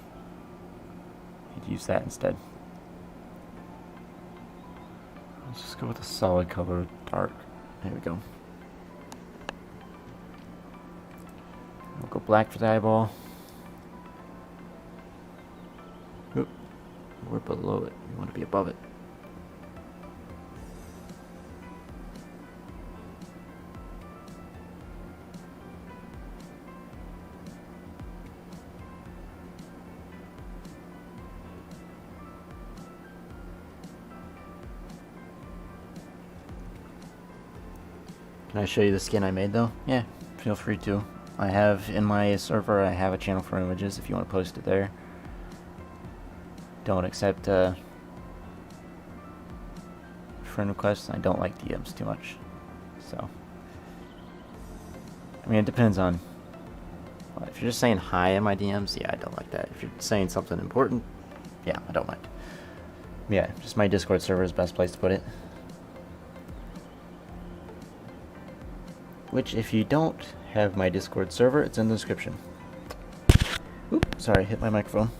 [SPEAKER 2] I'd use that instead. Let's just go with a solid color, dark. There we go. We'll go black for the eyeball. Oop. We're below it. We want to be above it. Can I show you the skin I made though? Yeah, feel free to. I have in my server, I have a channel for images if you want to post it there. Don't accept friend requests. I don't like DMs too much. So, I mean, it depends on. Well, if you're just saying hi in my DMs, yeah, I don't like that. If you're saying something important, yeah, I don't mind. Yeah, just my Discord server is the best place to put it. Which, if you don't have my Discord server, it's in the description. Oop, sorry, hit my microphone.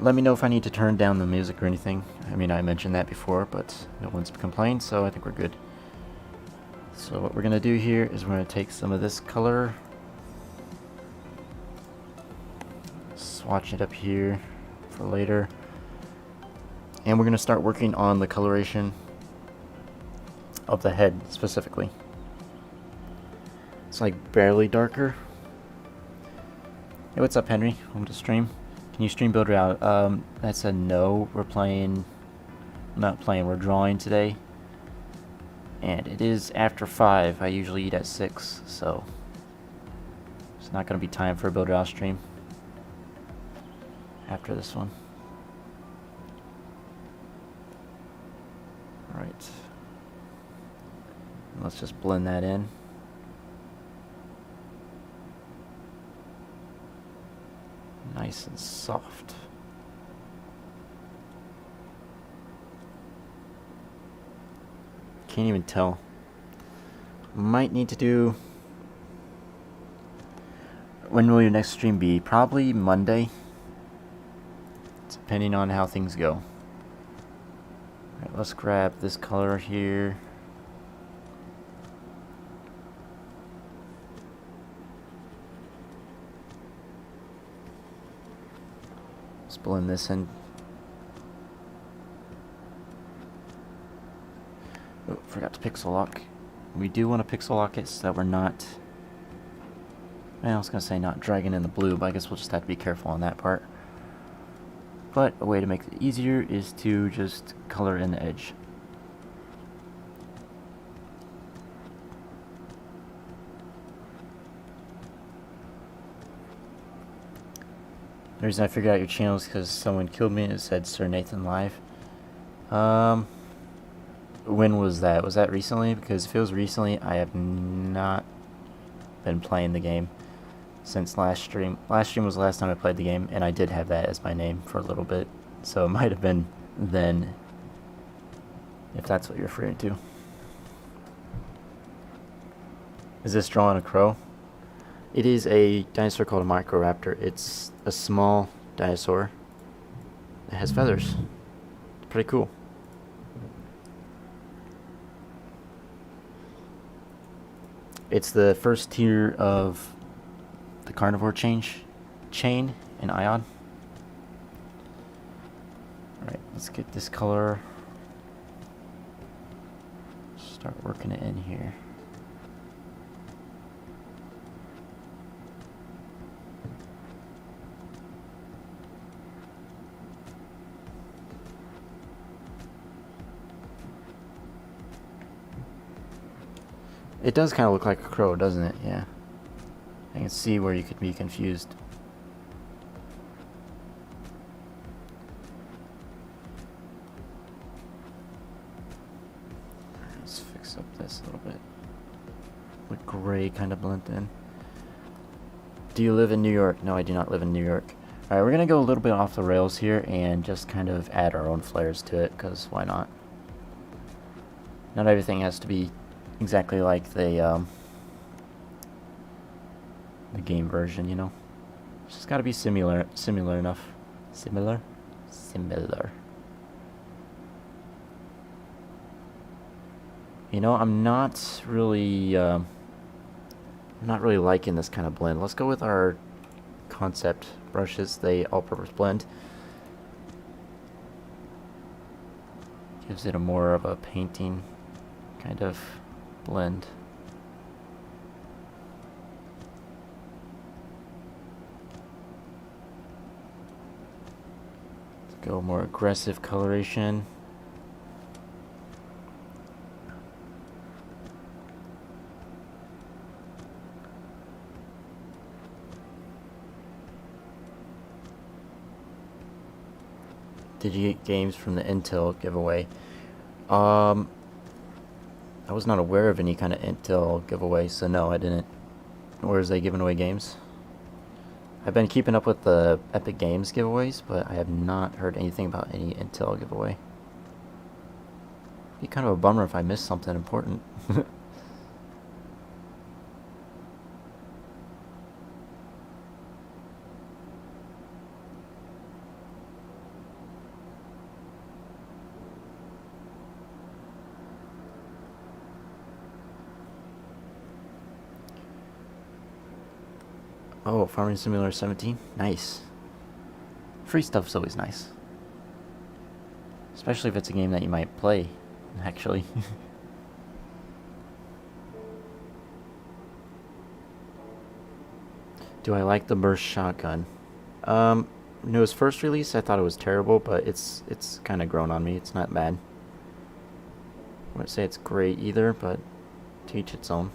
[SPEAKER 2] Let me know if I need to turn down the music or anything. I mean, I mentioned that before, but no one's complained, so I think we're good. So what we're going to do here is we're going to take some of this color, swatch it up here for later, and we're going to start working on the coloration of the head specifically. It's like barely darker. Hey, what's up, Henry? Welcome to stream. Can you stream Builder out? That's a no. We're playing. Not playing. We're drawing today, and it is after 5. I usually eat at 6, so it's not going to be time for a Builder out stream after this one. All right. Let's just blend that in. Nice and soft. Can't even tell. Might need to do... When will your next stream be? Probably Monday. Depending on how things go. Alright, let's grab this color here. Let's blend this in. Oh, forgot to pixel lock. We do want to pixel lock it so that we're not... I was going to say not dragging in the blue, but I guess we'll just have to be careful on that part. But a way to make it easier is to just color in the edge. The reason I figured out your channel is because someone killed me and it said Sir Nathan Live. When was that? Was that recently? Because if it was recently, I have not been playing the game since last stream. Last stream was the last time I played the game, and I did have that as my name for a little bit. So it might have been then, if that's what you're referring to. Is this drawing a crow? It is a dinosaur called a Microraptor. It's a small dinosaur. It has feathers. Pretty cool. It's the first tier of the carnivore chain in Ion. Alright, let's get this color. Start working it in here. It does kind of look like a crow, doesn't it? Yeah. I can see where you could be confused. Let's fix up this a little bit. With gray kind of blend in. Do you live in New York? No, I do not live in New York. Alright, we're going to go a little bit off the rails here and just kind of add our own flares to it, because why not? Not everything has to be exactly like the game version, you know. It's just got to be similar enough. Similar. You know, I'm not really liking this kind of blend. Let's go with our concept brushes, the all-purpose blend. Gives it a more of a painting kind of blend. Let's go more aggressive coloration. Did you get games from the Intel giveaway? I was not aware of any kind of Intel giveaway, so no, I didn't. Or is they giving away games? I've been keeping up with the Epic Games giveaways, but I have not heard anything about any Intel giveaway. Be kind of a bummer if I missed something important. Oh, Farming Simulator 17? Nice. Free stuff's always nice. Especially if it's a game that you might play, actually. Do I like the burst shotgun? When it was first released, I thought it was terrible, but it's kind of grown on me. It's not bad. I wouldn't say it's great either, but to each its own.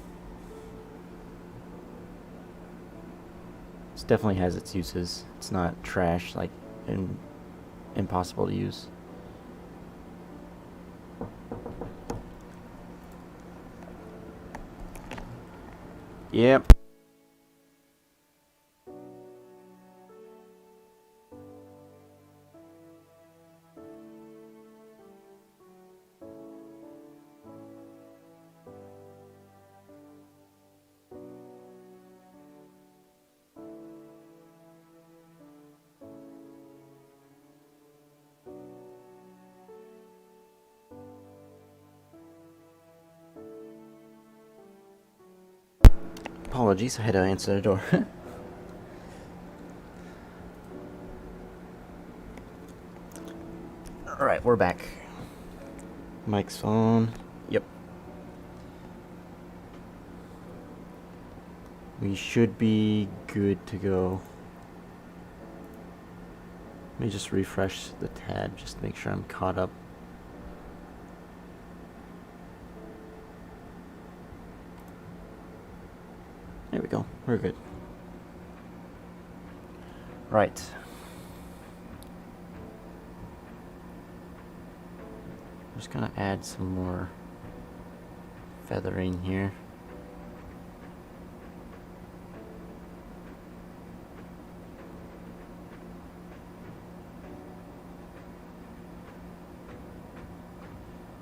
[SPEAKER 2] It definitely has its uses. It's not trash, like, impossible to use. Yep. Apologies, I had to answer the door. Alright, we're back. Mike's phone. Yep. We should be good to go. Let me just refresh the tab, just to make sure I'm caught up. There we go. We're good. Right. I'm just gonna add some more feathering here.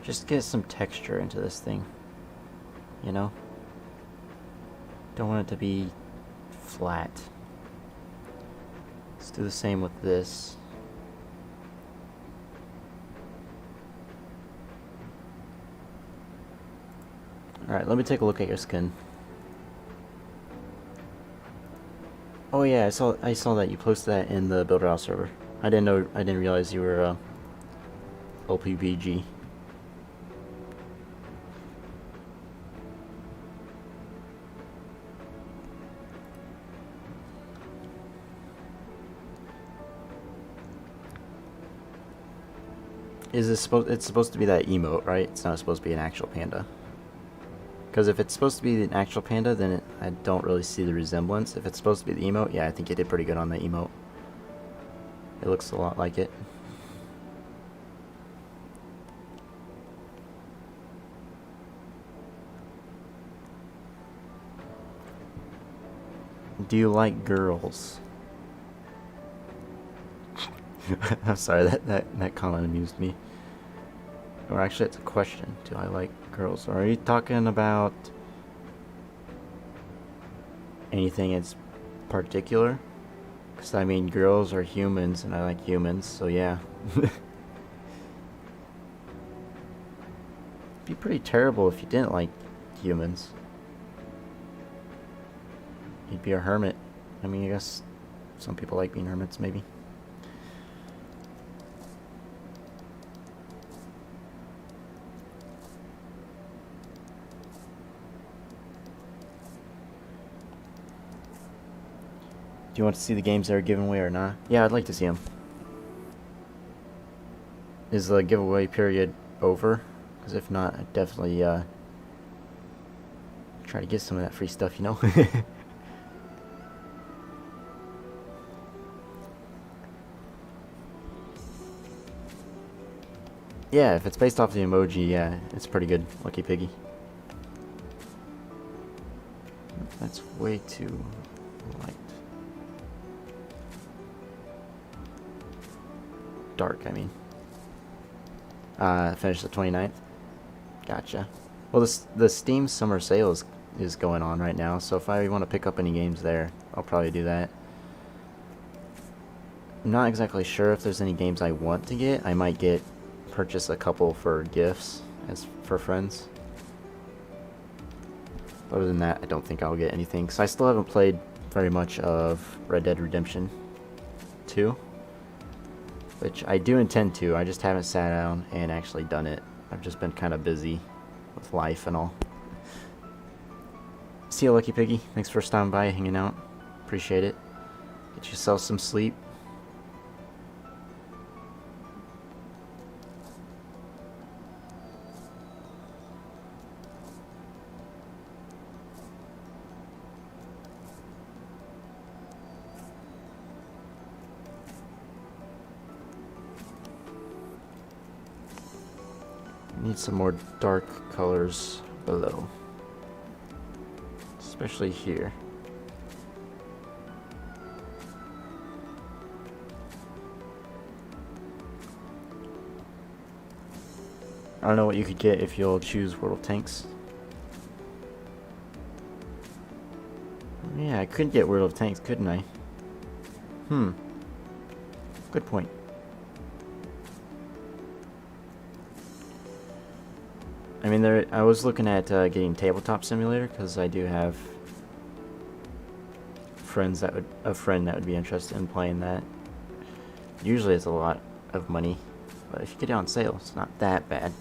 [SPEAKER 2] Just get some texture into this thing, you know? Don't want it to be flat. Let's do the same with this. Alright, let me take a look at your skin. Oh yeah, I saw that you posted that in the Builder House server. I didn't realize you were OPBG. It's supposed to be that emote, right? It's not supposed to be an actual panda. Because if it's supposed to be an actual panda, then I don't really see the resemblance. If it's supposed to be the emote, yeah, I think you did pretty good on the emote. It looks a lot like it. Do you like girls? I'm sorry, that comment amused me. Or actually, it's a question. Do I like girls? Or are you talking about anything in particular? Because, I mean, girls are humans, and I like humans, so yeah. It'd be pretty terrible if you didn't like humans. You'd be a hermit. I mean, I guess some people like being hermits, maybe. Do you want to see the games that are given away or not? Yeah, I'd like to see them. Is the giveaway period over? Because if not, I'd definitely try to get some of that free stuff, you know? Yeah, if it's based off the emoji, yeah, it's pretty good. Lucky Piggy. That's way too light. Dark, I mean. Finish the 29th. Gotcha. Well, the Steam Summer Sale is going on right now, so if I want to pick up any games there, I'll probably do that. I'm not exactly sure if there's any games I want to get. I might purchase a couple for gifts for friends. Other than that, I don't think I'll get anything, because I still haven't played very much of Red Dead Redemption 2. Which I do intend to, I just haven't sat down and actually done it. I've just been kind of busy with life and all. See you, Lucky Piggy. Thanks for stopping by, hanging out. Appreciate it. Get yourself some sleep. Need some more dark colors below. Especially here. I don't know what you could get if you'll choose World of Tanks. Yeah, I could get World of Tanks, couldn't I? Good point. I mean, I was looking at getting Tabletop Simulator because I do have a friend that would be interested in playing that. Usually it's a lot of money, but if you get it on sale, it's not that bad.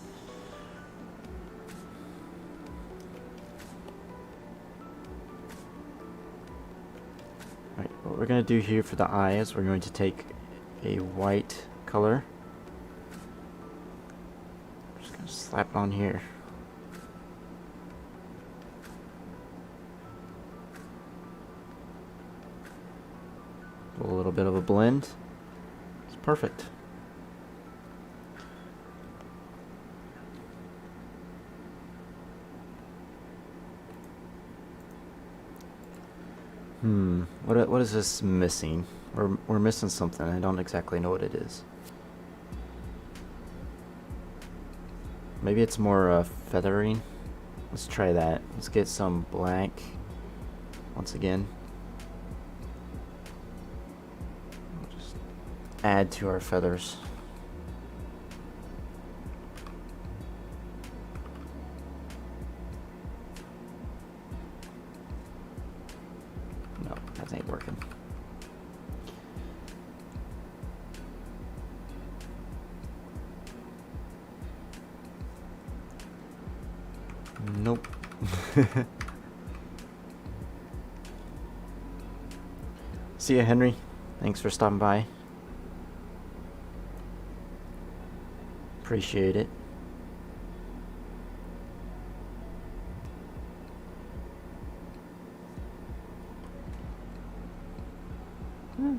[SPEAKER 2] what we're going to do here for the eye is we're going to take a white color. Just going to slap it on here. A little bit of a blend. It's perfect. What is this missing? We're missing something. I don't exactly know what it is. Maybe it's more feathering. Let's try that. Let's get some black once again. We'll just add to our feathers. No, that ain't working. Nope. See ya, Henry. Thanks for stopping by. Appreciate it.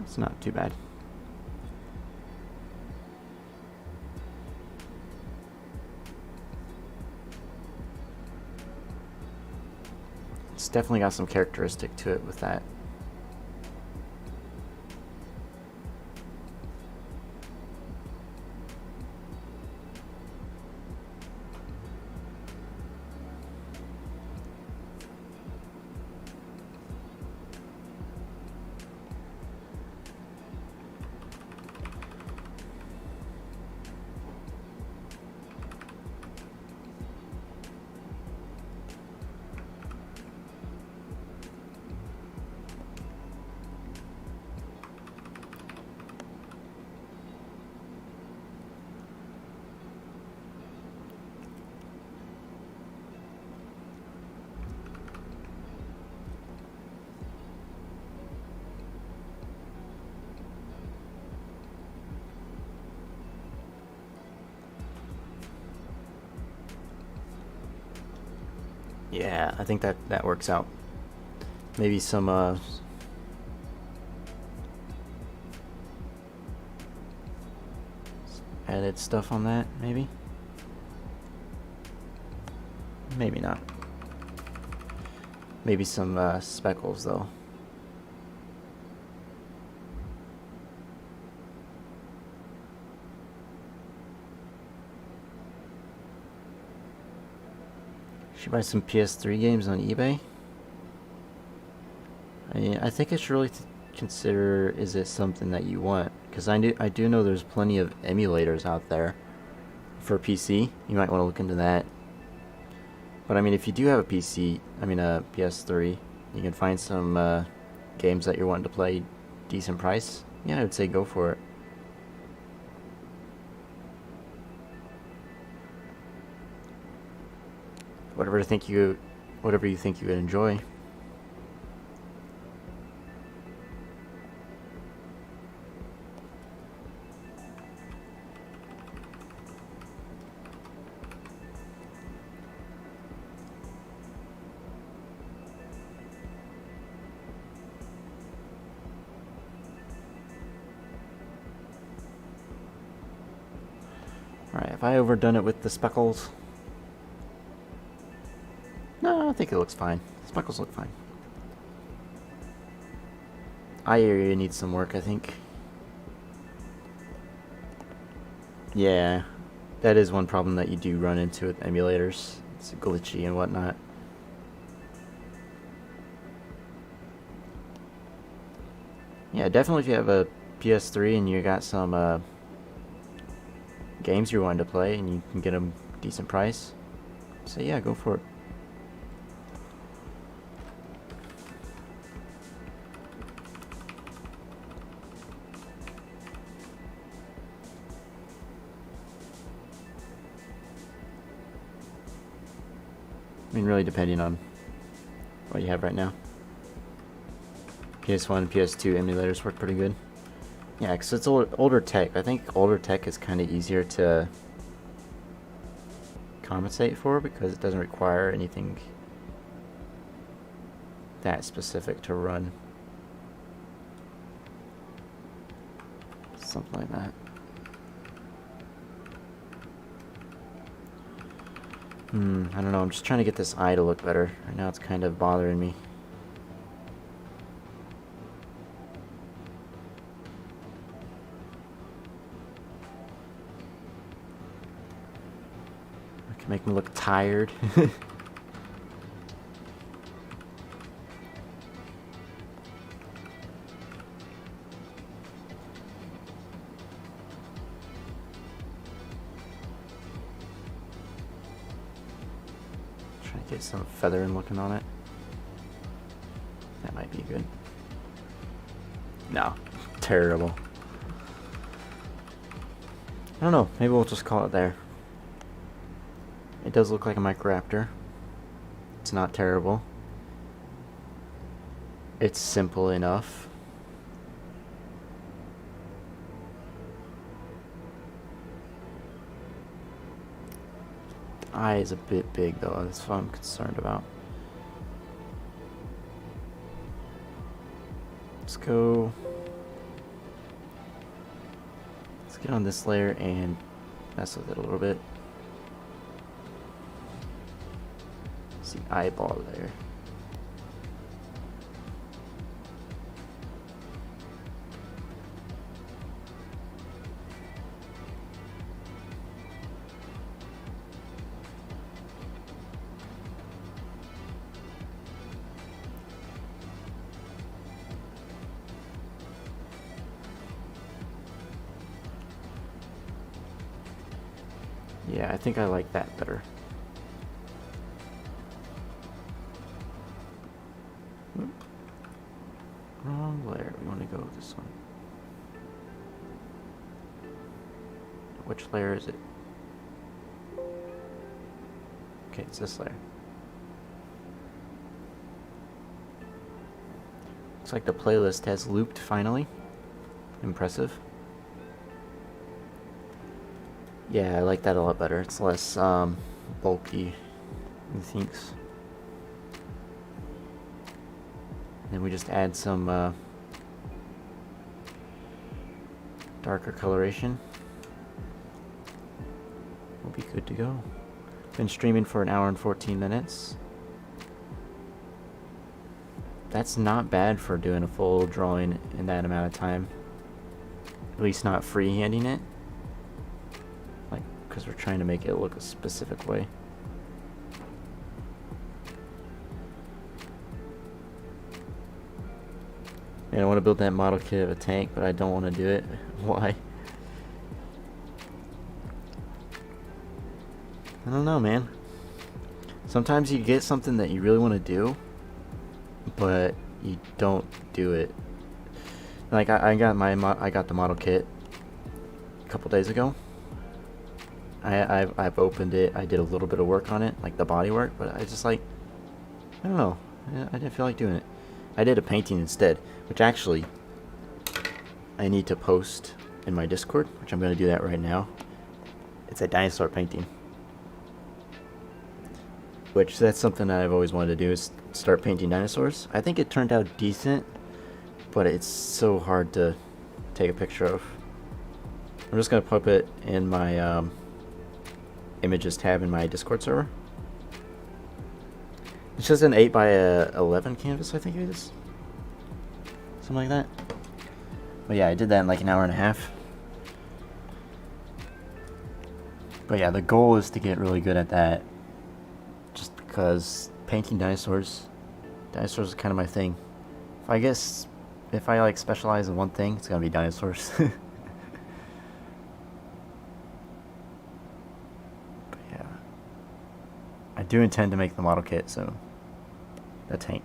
[SPEAKER 2] It's not too bad. It's definitely got some characteristic to it with that. Yeah, I think that works out. Maybe some added stuff on that, maybe? Maybe not. Maybe some speckles though. Should buy some PS3 games on eBay. I think I should really consider, is it something that you want? Because I do know there's plenty of emulators out there for PC. You might want to look into that. But I mean, if you do have a PC, I mean a PS3, you can find some games that you're wanting to play decent price. Yeah, I would say go for it. Whatever you think you would enjoy. Alright, have I overdone it with the speckles? No, I think it looks fine. Speckles look fine. Eye area needs some work, I think. Yeah, that is one problem that you do run into with emulators. It's glitchy and whatnot. Yeah, definitely if you have a PS3 and you got some games you're wanting to play and you can get them decent price, so yeah, go for it. I mean, really depending on what you have right now. PS1, PS2 emulators work pretty good. Yeah, because it's older tech. I think older tech is kind of easier to compensate for because it doesn't require anything that specific to run. Something like that. I don't know. I'm just trying to get this eye to look better. Right now it's kind of bothering me. I can make him look tired. Try to get some feathering looking on it. That might be good. No, terrible. I don't know. Maybe we'll just call it there. It does look like a Microraptor. It's not terrible. It's simple enough. The eye is a bit big though, that's what I'm concerned about. Let's go. Let's get on this layer and mess with it a little bit. See, eyeball there. Yeah, I think I like that better. Wrong layer. We want to go with this one. Which layer is it? Okay, it's this layer. Looks like the playlist has looped finally. Impressive. Yeah, I like that a lot better. It's less bulky, methinks. And we just add some darker coloration. We'll be good to go. Been streaming for 1 hour and 14 minutes. That's not bad for doing a full drawing in that amount of time. At least not freehanding it. Like, because we're trying to make it look a specific way. And I want to build that model kit of a tank, but I don't want to do it. Why? I don't know, man. Sometimes you get something that you really want to do, but you don't do it. Like I got the model kit a couple days ago. I've opened it. I did a little bit of work on it, like the body work, but I just like, I don't know. I didn't feel like doing it. I did a painting instead, which actually I need to post in my Discord, which I'm going to do that right now. It's a dinosaur painting. Which, that's something that I've always wanted to do, is start painting dinosaurs. I think it turned out decent, but it's so hard to take a picture of. I'm just going to pop it in my images tab in my Discord server. It's just an 8x11 canvas, I think it is. Something like that. But yeah, I did that in like 1 hour and a half. But yeah, the goal is to get really good at that. Just because painting dinosaurs is kind of my thing. If I like specialize in one thing, it's gonna be dinosaurs. But yeah, I do intend to make the model kit, so the tank.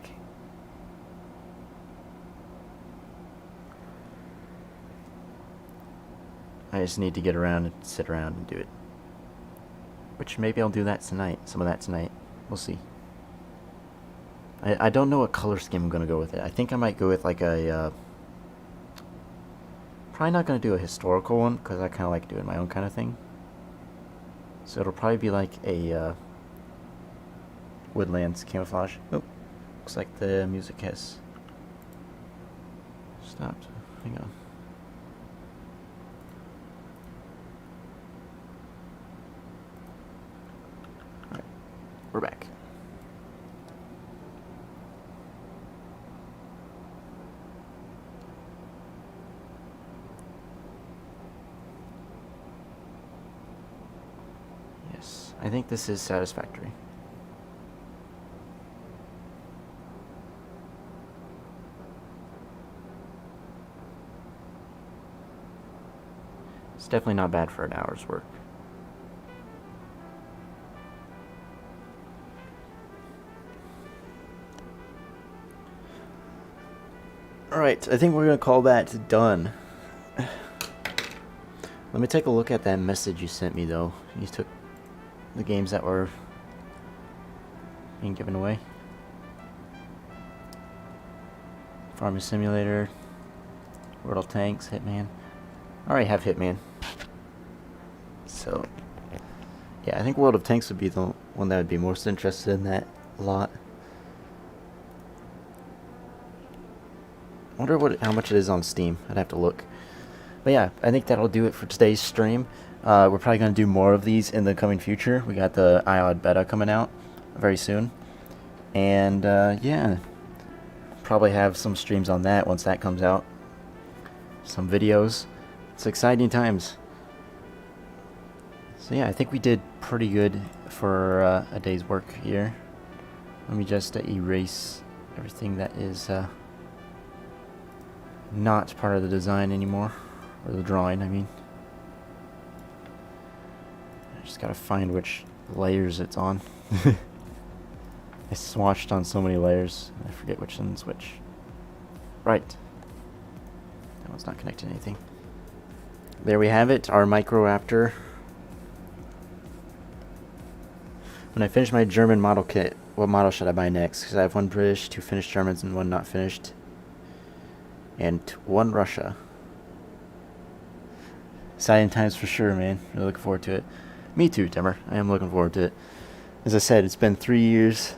[SPEAKER 2] I just need to get around and sit around and do it. Which maybe I'll do that tonight. Some of that tonight. We'll see. I don't know what color scheme I'm gonna go with it. I think I might go with like a probably not gonna do a historical one because I kind of like doing my own kind of thing. So it'll probably be like a woodlands camouflage. Oh, looks like the music has stopped. Hang on. Alright, we're back. Yes, I think this is satisfactory. It's definitely not bad for an hour's work. Alright, I think we're going to call that done. Let me take a look at that message you sent me, though. You took the games that were being given away. Farming Simulator, World of Tanks, Hitman. I already have Hitman. So, yeah, I think World of Tanks would be the one that would be most interested in that lot. I wonder how much it is on Steam. I'd have to look. But yeah, I think that'll do it for today's stream. We're probably going to do more of these in the coming future. We got the iOD beta coming out very soon. And yeah, probably have some streams on that once that comes out. Some videos. It's exciting times. So yeah, I think we did pretty good for a day's work here. Let me just erase everything that is not part of the design anymore. Or the drawing, I mean. I just gotta find which layers it's on. I swatched on so many layers, I forget which one's which. Right. That one's not connected to anything. There we have it, our Microraptor. When I finish my German model kit, what model should I buy next? Because I have one British, 2 finished Germans, and 1 not finished. And 1 Russia. Exciting times for sure, man. Really looking forward to it. Me too, Timmer. I am looking forward to it. As I said, it's been 3 years.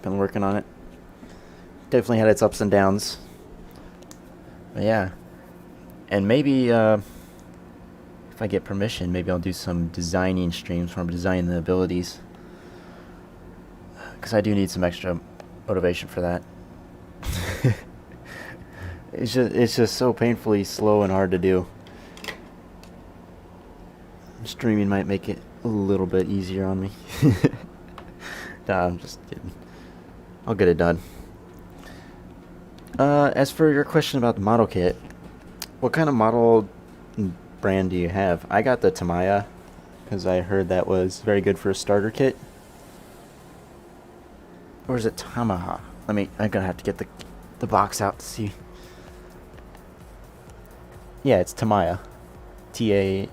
[SPEAKER 2] Been working on it. Definitely had its ups and downs. But yeah. And maybe, if I get permission, maybe I'll do some designing streams where I'm designing the abilities. Because I do need some extra motivation for that. It's just so painfully slow and hard to do. Streaming might make it a little bit easier on me. Nah, I'm just kidding. I'll get it done. As for your question about the model kit, what kind of model brand do you have? I got the Tamiya, because I heard that was very good for a starter kit. Or is it Tamaha? I'm gonna have to get the box out to see. Yeah, it's Tamiya. T-A-M-I-Y-A.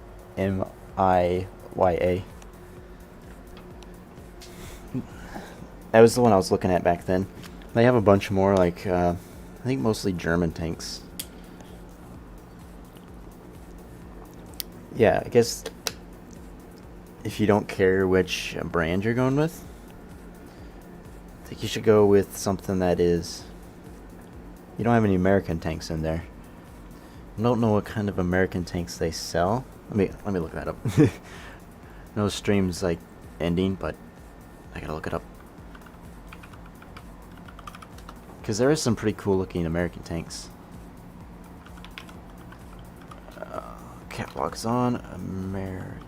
[SPEAKER 2] That was the one I was looking at back then. They have a bunch more, like, I think mostly German tanks. Yeah, I guess if you don't care which brand you're going with, I think you should go with something that is... You don't have any American tanks in there. I don't know what kind of American tanks they sell. Let me look that up. No stream's like ending, but I gotta look it up. Because there is some pretty cool looking American tanks. Catalog's on. American.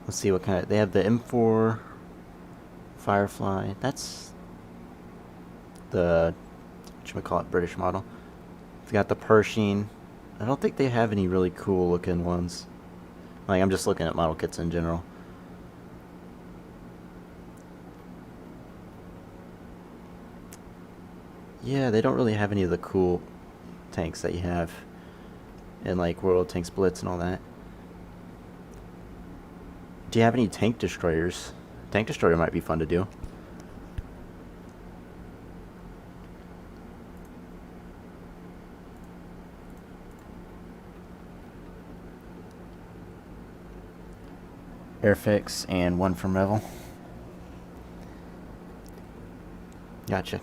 [SPEAKER 2] Let's see what kind of... They have the M4 Firefly. That's the... whatchamacallit, British model. They got the Pershing. I don't think they have any really cool looking ones. Like, I'm just looking at model kits in general. Yeah, they don't really have any of the cool tanks that you have. and like World Tanks Blitz and all that. Do you have any tank destroyers? Tank destroyer might be fun to do. Airfix and one from Revel. Gotcha.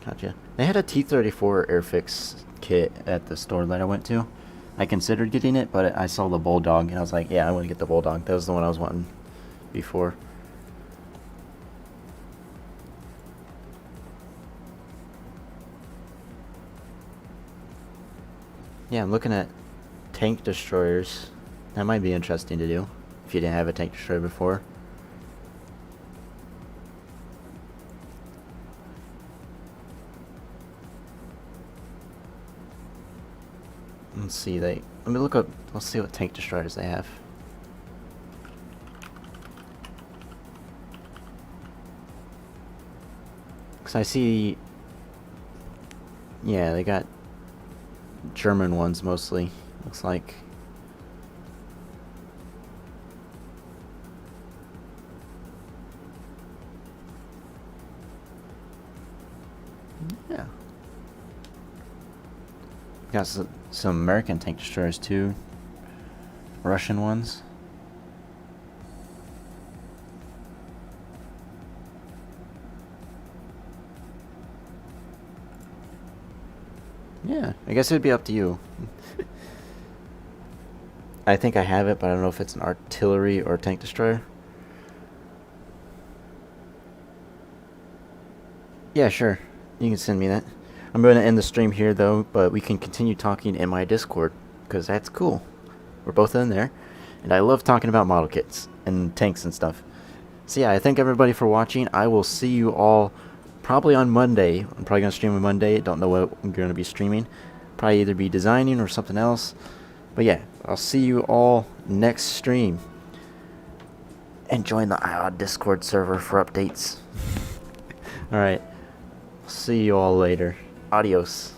[SPEAKER 2] They had a T-34 Airfix kit at the store that I went to. I considered getting it, but I saw the Bulldog, and I was like, yeah, I want to get the Bulldog. That was the one I was wanting before. Yeah, I'm looking at tank destroyers. That might be interesting to do if you didn't have a tank destroyer before. Let's see, let me look up, let's see what tank destroyers they have. Because I see, yeah, they got German ones mostly, looks like. Yeah. Got some American tank destroyers too. Russian ones. Yeah, I guess it would be up to you. I think I have it, but I don't know if it's an artillery or tank destroyer. Yeah, sure. You can send me that. I'm going to end the stream here, though, but we can continue talking in my Discord, because that's cool. We're both in there, and I love talking about model kits and tanks and stuff. So yeah, I thank everybody for watching. I will see you all probably on Monday. I'm probably going to stream on Monday. Don't know what I'm going to be streaming. Probably either be designing or something else. But yeah, I'll see you all next stream. And join the IOD Discord server for updates. Alright. See you all later. Adios.